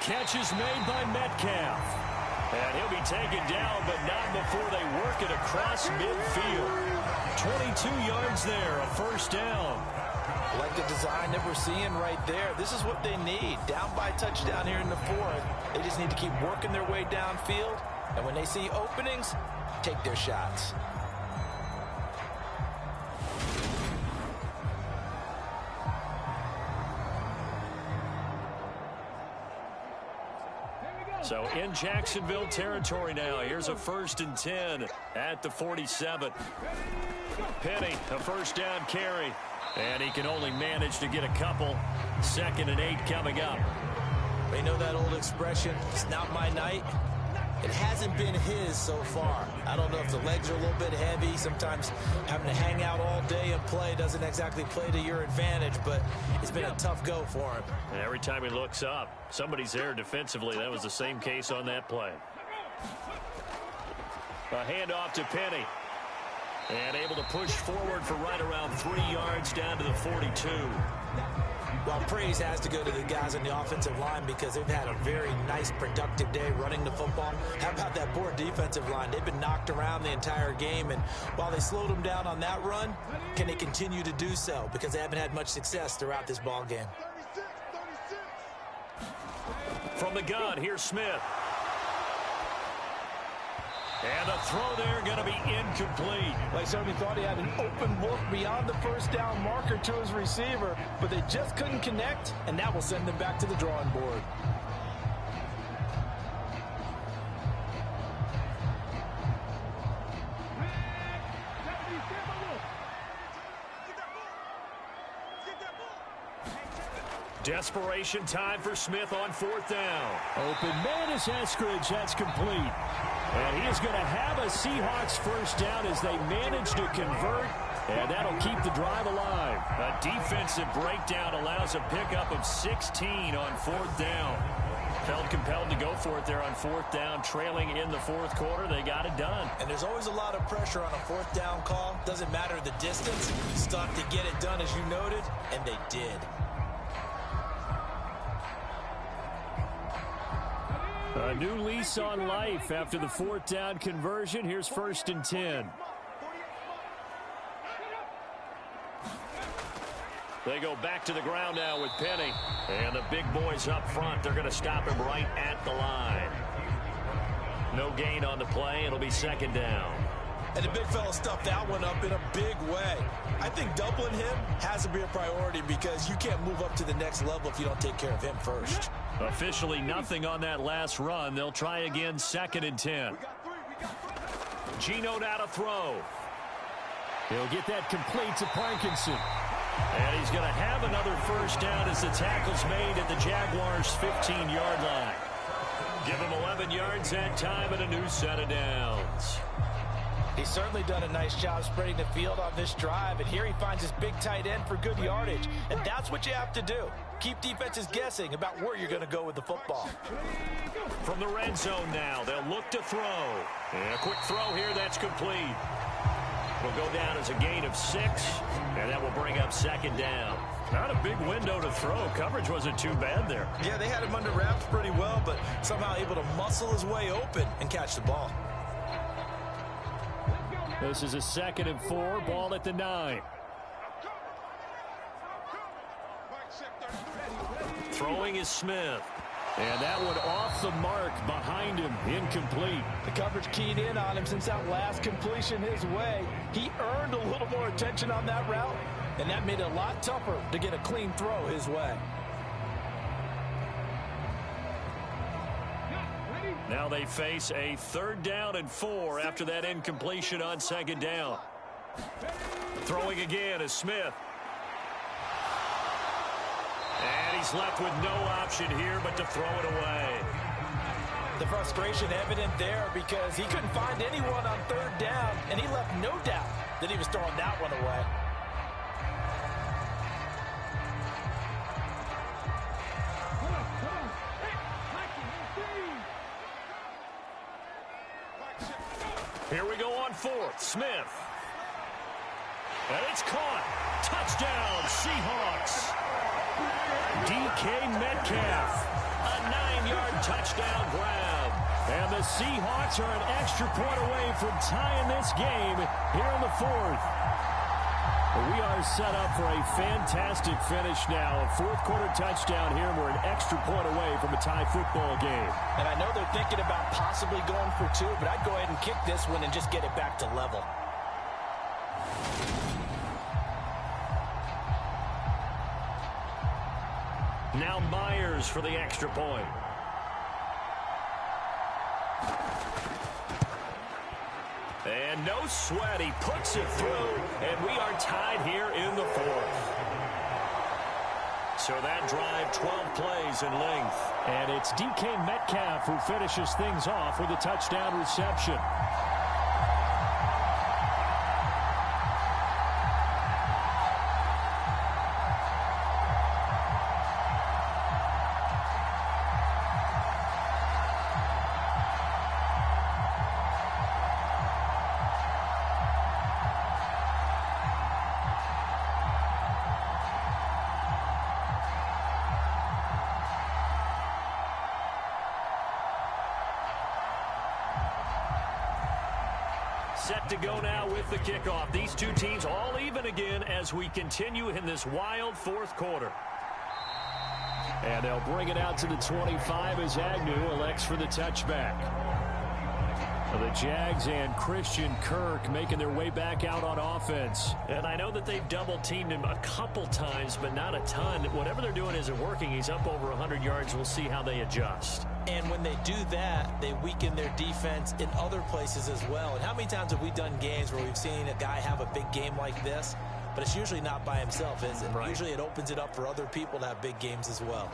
Catch is made by Metcalf. And he'll be taken down, but not before they work it across midfield. 22 yards there, a first down. Like the design that we're seeing right there. This is what they need. Down by touchdown here in the fourth. They just need to keep working their way downfield. And when they see openings, take their shots. So in Jacksonville territory now. Here's a 1st and 10 at the 47. Penny, a first down carry. And he can only manage to get a couple. 2nd and 8 coming up. They know that old expression, it's not my night. It hasn't been his so far. I don't know if the legs are a little bit heavy. Sometimes having to hang out all day and play doesn't exactly play to your advantage, but it's been a tough go for him. And every time he looks up, somebody's there defensively. That was the same case on that play. A handoff to Penny. And able to push forward for right around 3 yards down to the 42. Well, praise has to go to the guys on the offensive line because they've had a very nice, productive day running the football. How about that poor defensive line? They've been knocked around the entire game, and while they slowed them down on that run, can they continue to do so? Because they haven't had much success throughout this ball game. From the gun, here's Smith. And the throw there going to be incomplete. They certainly thought he had an open look beyond the first down marker to his receiver, but they just couldn't connect, and that will send them back to the drawing board. Desperation time for Smith on 4th down. Open man is Eskridge. That's complete. And he is going to have a Seahawks first down as they manage to convert, and that'll keep the drive alive. A defensive breakdown allows a pickup of 16 on 4th down. Felt compelled to go for it there on 4th down, trailing in the fourth quarter. They got it done. And there's always a lot of pressure on a 4th down call. Doesn't matter the distance. Stuck to get it done, as you noted, and they did. A new lease on life after the 4th down conversion. Here's 1st and 10. They go back to the ground now with Penny. And the big boys up front, they're going to stop him right at the line. No gain on the play. It'll be 2nd down. And the big fella stuffed that one up in a big way. I think doubling him has to be a priority because you can't move up to the next level if you don't take care of him first. Officially nothing on that last run. They'll try again, 2nd and 10. Geno now to throw. He'll get that complete to Parkinson. And he's going to have another first down as the tackle's made at the Jaguars' 15-yard line. Give him 11 yards that time and a new set of downs. He's certainly done a nice job spreading the field on this drive, and here he finds his big tight end for good yardage. And that's what you have to do. Keep defenses guessing about where you're going to go with the football. From the red zone now, they'll look to throw. And a quick throw here, that's complete. It'll go down as a gain of 6, and that will bring up second down. Not a big window to throw. Coverage wasn't too bad there. Yeah, they had him under wraps pretty well, but somehow able to muscle his way open and catch the ball. This is a 2nd and 4, ball at the 9. Throwing is Smith. And that one off the mark behind him, incomplete. The coverage keyed in on him since that last completion his way. He earned a little more attention on that route, and that made it a lot tougher to get a clean throw his way. Now they face a 3rd down and 4 after that incompletion on 2nd down. Throwing again is Smith. And he's left with no option here but to throw it away. The frustration evident there because he couldn't find anyone on 3rd down, and he left no doubt that he was throwing that one away. Here we go on 4th. Smith. And it's caught. Touchdown, Seahawks. DK Metcalf. A 9-yard touchdown grab. And the Seahawks are an extra point away from tying this game here in the 4th. We are set up for a fantastic finish now. A 4th quarter touchdown here, and we're an extra point away from a tie football game. And I know they're thinking about possibly going for 2, but I'd go ahead and kick this one and just get it back to level. Now Myers for the extra point. And no sweat. He puts it through, and we are tied here in the 4th. So that drive, 12 plays in length. And it's DK Metcalf who finishes things off with a touchdown reception. Set to go now with the kickoff. These two teams all even again as we continue in this wild 4th quarter. And they'll bring it out to the 25 as Agnew elects for the touchback. The Jags and Christian Kirk making their way back out on offense. And I know that they've double-teamed him a couple times, but not a ton. Whatever they're doing isn't working. He's up over 100 yards. We'll see how they adjust. And when they do that, they weaken their defense in other places as well. And how many times have we done games where we've seen a guy have a big game like this, but it's usually not by himself, is it? Right. Usually it opens it up for other people to have big games as well.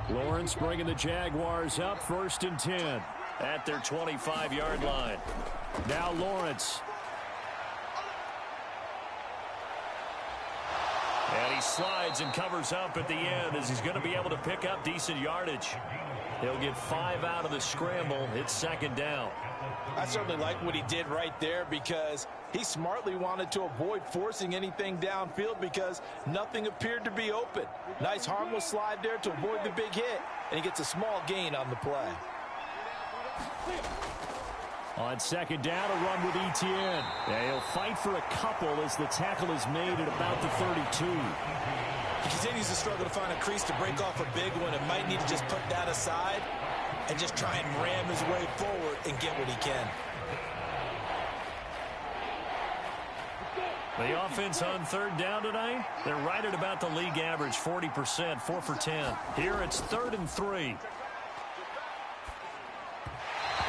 Lawrence bringing the Jaguars up 1st and 10 at their 25-yard line. Now Lawrence. And he slides and covers up at the end as he's going to be able to pick up decent yardage. He'll get 5 out of the scramble. It's 2nd down. I certainly like what he did right there because he smartly wanted to avoid forcing anything downfield because nothing appeared to be open. Nice harmless slide there to avoid the big hit, and he gets a small gain on the play. On 2nd down, a run with Etienne. Yeah, he'll fight for a couple as the tackle is made at about the 32. He continues to struggle to find a crease to break off a big one and might need to just put that aside and just try and ram his way forward and get what he can. The offense on 3rd down tonight, they're right at about the league average, 40%, 4 for 10. Here it's 3rd and 3.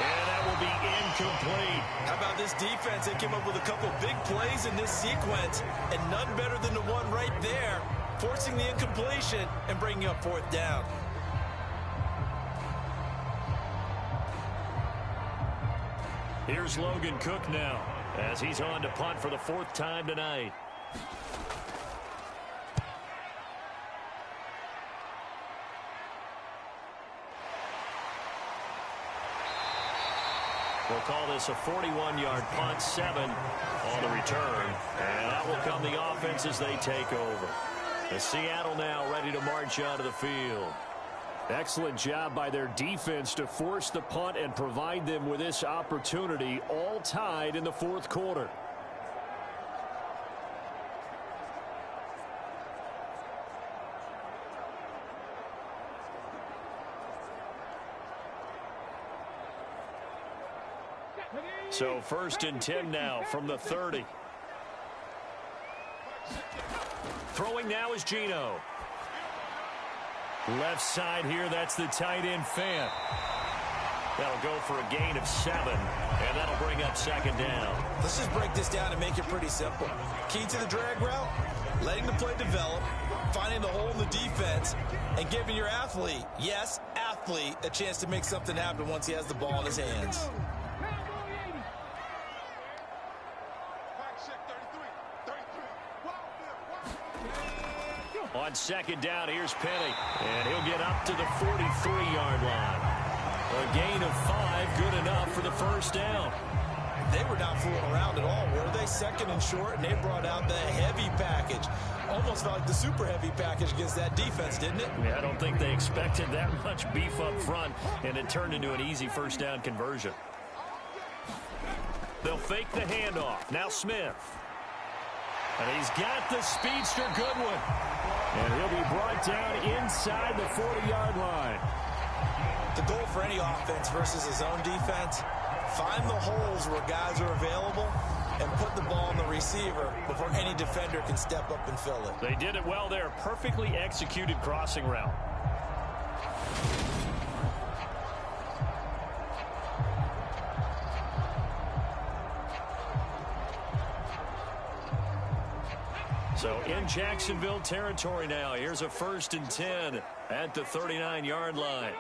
And that will be incomplete. How about this defense? They came up with a couple big plays in this sequence, and none better than the one right there, forcing the incompletion and bringing up 4th down. Here's Logan Cook now as he's on to punt for the 4th time tonight. We'll call this a 41-yard punt, 7 on the return. And that will come the offense as they take over. The Seattle now ready to march out of the field. Excellent job by their defense to force the punt and provide them with this opportunity, all tied in the fourth quarter. So 1st and 10 now from the 30. Throwing now is Geno. Left side here, that's the tight end Fant. That'll go for a gain of 7, and that'll bring up 2nd down. Let's just break this down and make it pretty simple. Key to the drag route, letting the play develop, finding the hole in the defense, and giving your athlete, yes, athlete, a chance to make something happen once he has the ball in his hands. On 2nd down, here's Penny. And he'll get up to the 43-yard line. A gain of 5, good enough for the 1st down. They were not fooling around at all, were they? 2nd and short, and they brought out the heavy package. Almost felt like the super heavy package against that defense, didn't it? Yeah, I don't think they expected that much beef up front, and it turned into an easy 1st down conversion. They'll fake the handoff. Now Smith. And he's got the speedster Goodwin. And he'll be brought down inside the 40-yard line. The goal for any offense versus his own defense, find the holes where guys are available and put the ball on the receiver before any defender can step up and fill it. They did it well there. Perfectly executed crossing route. So in Jacksonville territory now. Here's a 1st and 10 at the 39-yard line.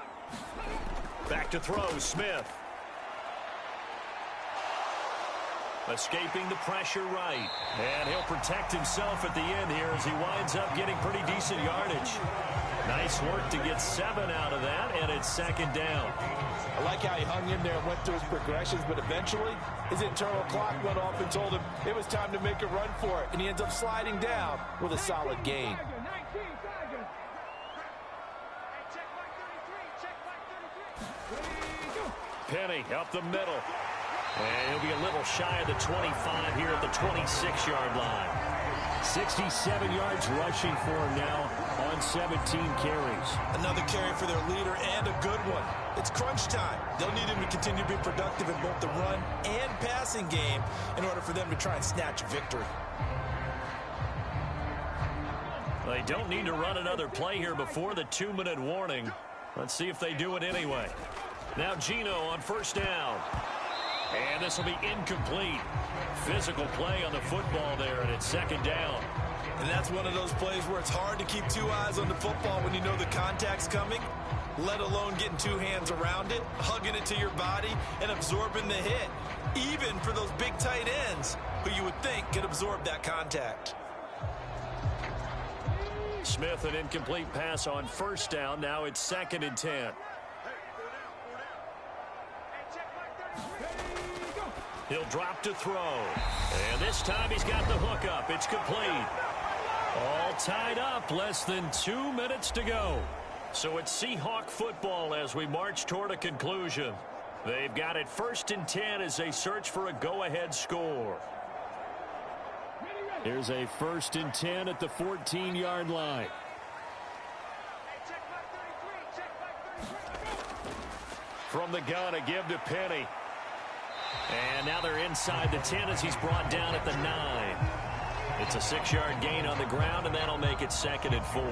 Back to throw, Smith. Escaping the pressure right. And he'll protect himself at the end here as he winds up getting pretty decent yardage. Nice work to get 7 out of that, and it's 2nd down. I like how he hung in there and went through his progressions, but eventually his internal clock went off and told him it was time to make a run for it, and he ends up sliding down with a solid gain. Penny up the middle. And he'll be a little shy of the 25 here at the 26-yard line. 67 yards rushing for him now on 17 carries. Another carry for their leader and a good one. It's crunch time. They'll need him to continue to be productive in both the run and passing game in order for them to try and snatch a victory. They don't need to run another play here before the 2-minute warning. Let's see if they do it anyway. Now Geno on 1st down. And this will be incomplete. Physical play on the football there, and it's 2nd down. And that's one of those plays where it's hard to keep 2 eyes on the football when you know the contact's coming, let alone getting 2 hands around it, hugging it to your body, and absorbing the hit, even for those big tight ends who you would think could absorb that contact. Smith, an incomplete pass on 1st down. Now it's 2nd and 10. He'll drop to throw. And this time he's got the hook up. It's complete. All tied up. Less than 2 minutes to go. So it's Seahawk football as we march toward a conclusion. They've got it 1st and 10 as they search for a go-ahead score. Here's a 1st and 10 at the 14-yard line. From the gun, a give to Penny. And now they're inside the 10 as he's brought down at the 9. It's a 6-yard gain on the ground, and that'll make it 2nd and 4.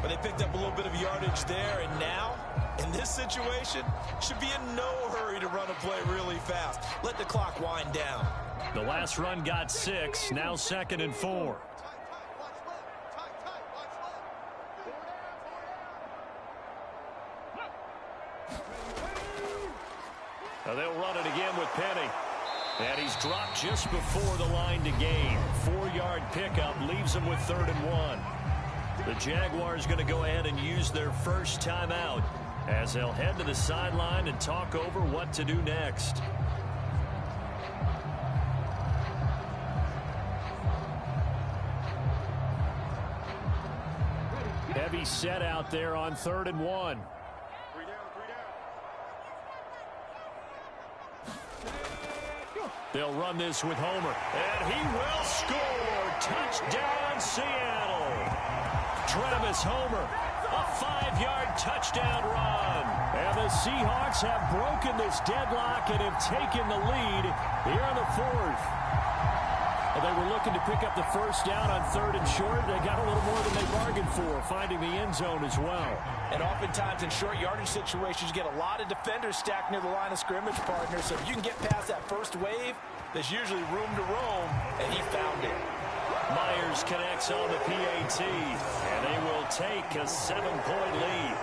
But they picked up a little bit of yardage there, and now, in this situation, should be in no hurry to run a play really fast. Let the clock wind down. The last run got 6, now 2nd and 4. Now they'll run it again with Penny. And he's dropped just before the line to gain. 4-yard pickup leaves him with 3rd and 1. The Jaguars going to go ahead and use their first timeout as they'll head to the sideline and talk over what to do next. Heavy set out there on 3rd and 1. They'll run this with Homer. And he will score. Touchdown, Seattle. Travis Homer, a 5-yard touchdown run. And the Seahawks have broken this deadlock and have taken the lead here in the 4th. They were looking to pick up the first down on 3rd and short. They got a little more than they bargained for, finding the end zone as well. And oftentimes in short yardage situations, you get a lot of defenders stacked near the line of scrimmage, partner. So if you can get past that first wave, there's usually room to roam, and he found it. Myers connects on the PAT, and they will take a 7-point lead.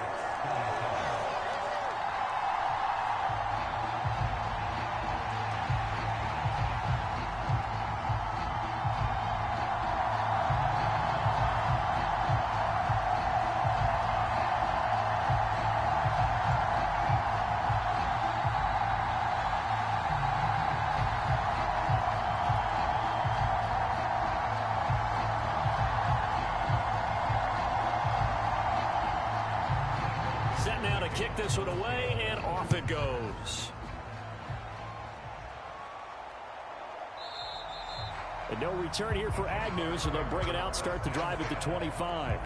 Set now to kick this one away, and off it goes. And no return here for Agnew, so they'll bring it out, start the drive at the 25.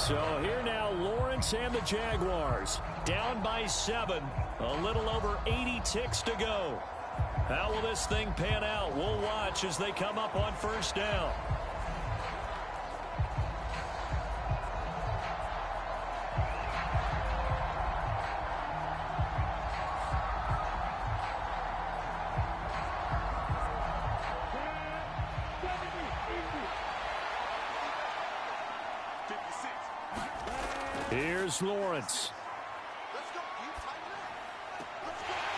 So here now, Lawrence and the Jaguars. Down by 7. A little over 80 ticks to go. How will this thing pan out? We'll watch as they come up on first down. Here's Lawrence.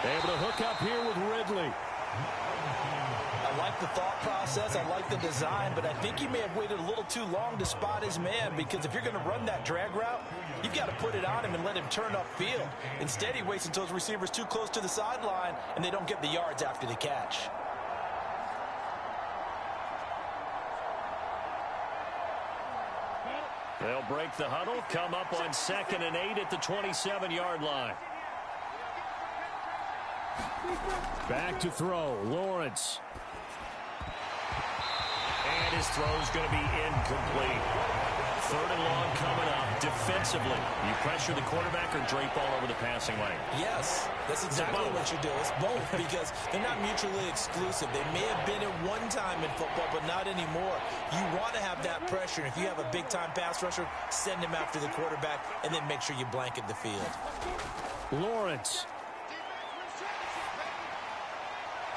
Able to hook up here with Ridley. I like the thought process. I like the design, but I think he may have waited a little too long to spot his man, because if you're going to run that drag route, you've got to put it on him and let him turn upfield. Instead, he waits until his receiver's too close to the sideline, and they don't get the yards after the catch. They'll break the huddle, come up on 2nd and 8 at the 27-yard line. Back to throw, Lawrence. And his throw's going to be incomplete. 3rd and long coming up. Defensively, you pressure the quarterback or drape all over the passing lane? Yes, that's exactly what you do. It's both, because they're not mutually exclusive. They may have been at one time in football, but not anymore. You want to have that pressure. If you have a big-time pass rusher, send him after the quarterback, and then make sure you blanket the field. Lawrence.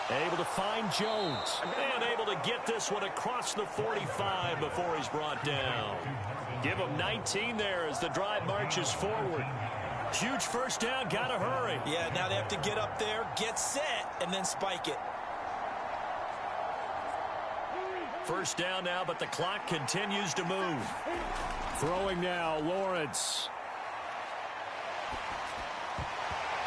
Able to find Jones. And able to get this one across the 45 before he's brought down. Give him 19 there as the drive marches forward. Huge first down, gotta hurry. Yeah, now they have to get up there, get set, and then spike it. First down now, but the clock continues to move. Throwing now, Lawrence.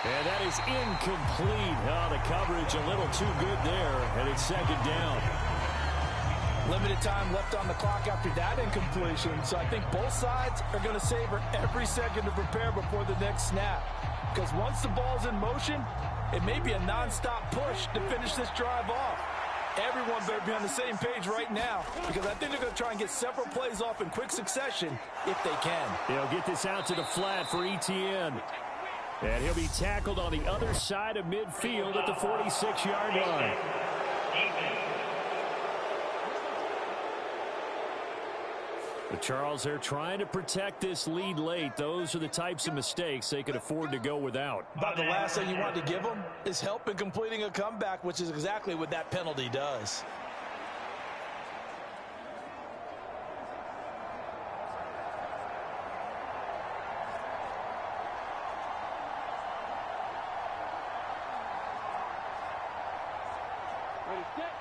And that is incomplete. Oh, the coverage a little too good there, and it's 2nd down. Limited time left on the clock after that incompletion, so I think both sides are going to savor every second to prepare before the next snap. Because once the ball's in motion, it may be a nonstop push to finish this drive off. Everyone better be on the same page right now, because I think they're going to try and get several plays off in quick succession if they can. They'll get this out to the flat for ETN. And he'll be tackled on the other side of midfield at the 46-yard line. But Charles, they're trying to protect this lead late. Those are the types of mistakes they could afford to go without. But the last thing you want to give them is help in completing a comeback, which is exactly what that penalty does.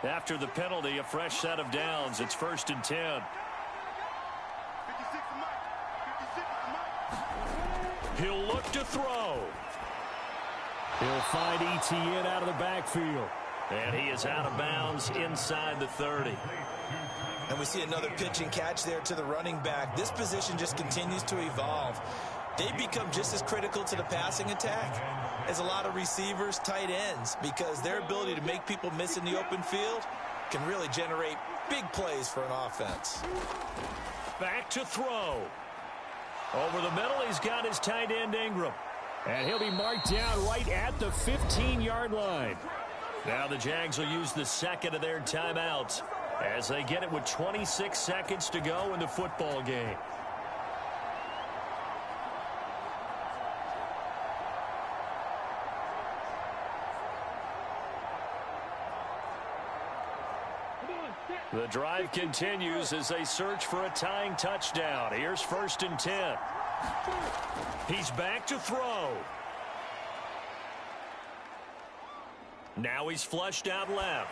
After the penalty, a fresh set of downs. It's 1st and 10. He'll look to throw. He'll find ETN out of the backfield. And he is out of bounds inside the 30. And we see another pitch and catch there to the running back. This position just continues to evolve. They become just as critical to the passing attack as a lot of receivers, tight ends, because their ability to make people miss in the open field can really generate big plays for an offense. Back to throw. Over the middle, he's got his tight end Ingram. And he'll be marked down right at the 15-yard line. Now the Jags will use the second of their timeouts as they get it with 26 seconds to go in the football game. The drive continues as they search for a tying touchdown. Here's 1st and 10. He's back to throw. Now he's flushed out left.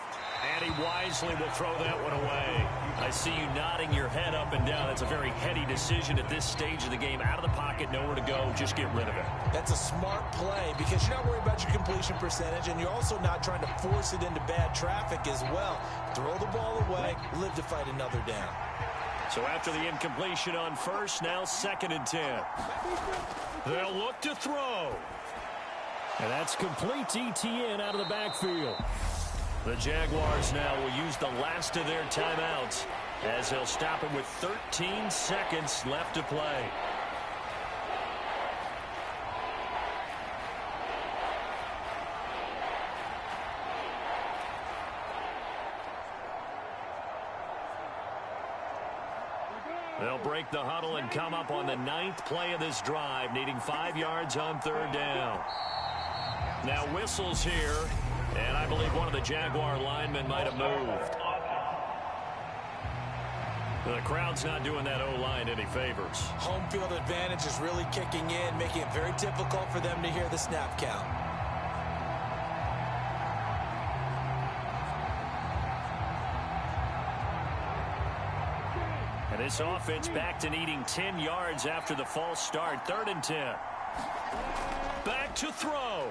And he wisely will throw that one away. I see you nodding your head up and down. That's a very heady decision at this stage of the game. Out of the pocket, nowhere to go. Just get rid of it. That's a smart play because you're not worried about your completion percentage, and you're also not trying to force it into bad traffic as well. Throw the ball away, live to fight another down. So after the incompletion on first, now 2nd and 10. They'll look to throw. And that's complete ETN out of the backfield. The Jaguars now will use the last of their timeouts as they'll stop it with 13 seconds left to play. They'll break the huddle and come up on the 9th play of this drive, needing 5 yards on 3rd down. Now whistles here, and I believe one of the Jaguar linemen might have moved. The crowd's not doing that O-line any favors. Home field advantage is really kicking in, making it very difficult for them to hear the snap count. And this offense back to needing 10 yards after the false start. 3rd and 10. Back to throw.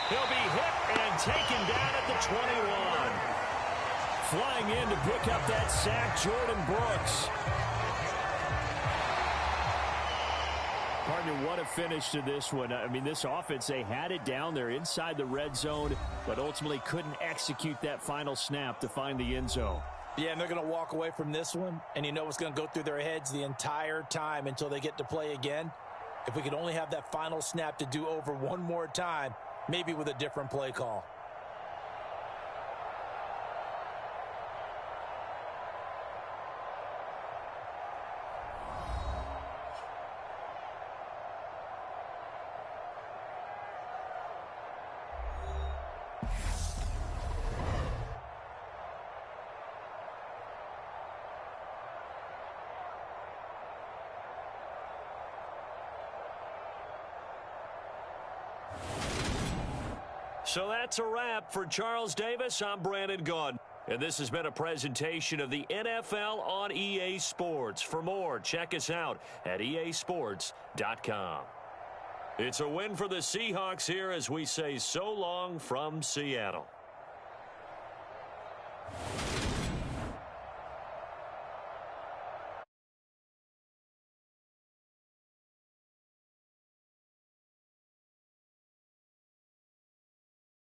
He'll be hit and taken down at the 21. Flying in to pick up that sack, Jordan Brooks. Partner, what a finish to this one. I mean, this offense, they had it down there inside the red zone, but ultimately couldn't execute that final snap to find the end zone. Yeah, and they're going to walk away from this one, and you know what's going to go through their heads the entire time until they get to play again. If we could only have that final snap to do over one more time, maybe with a different play call. So that's a wrap for Charles Davis. I'm Brandon Gaudin. And this has been a presentation of the NFL on EA Sports. For more, check us out at easports.com. It's a win for the Seahawks here as we say so long from Seattle.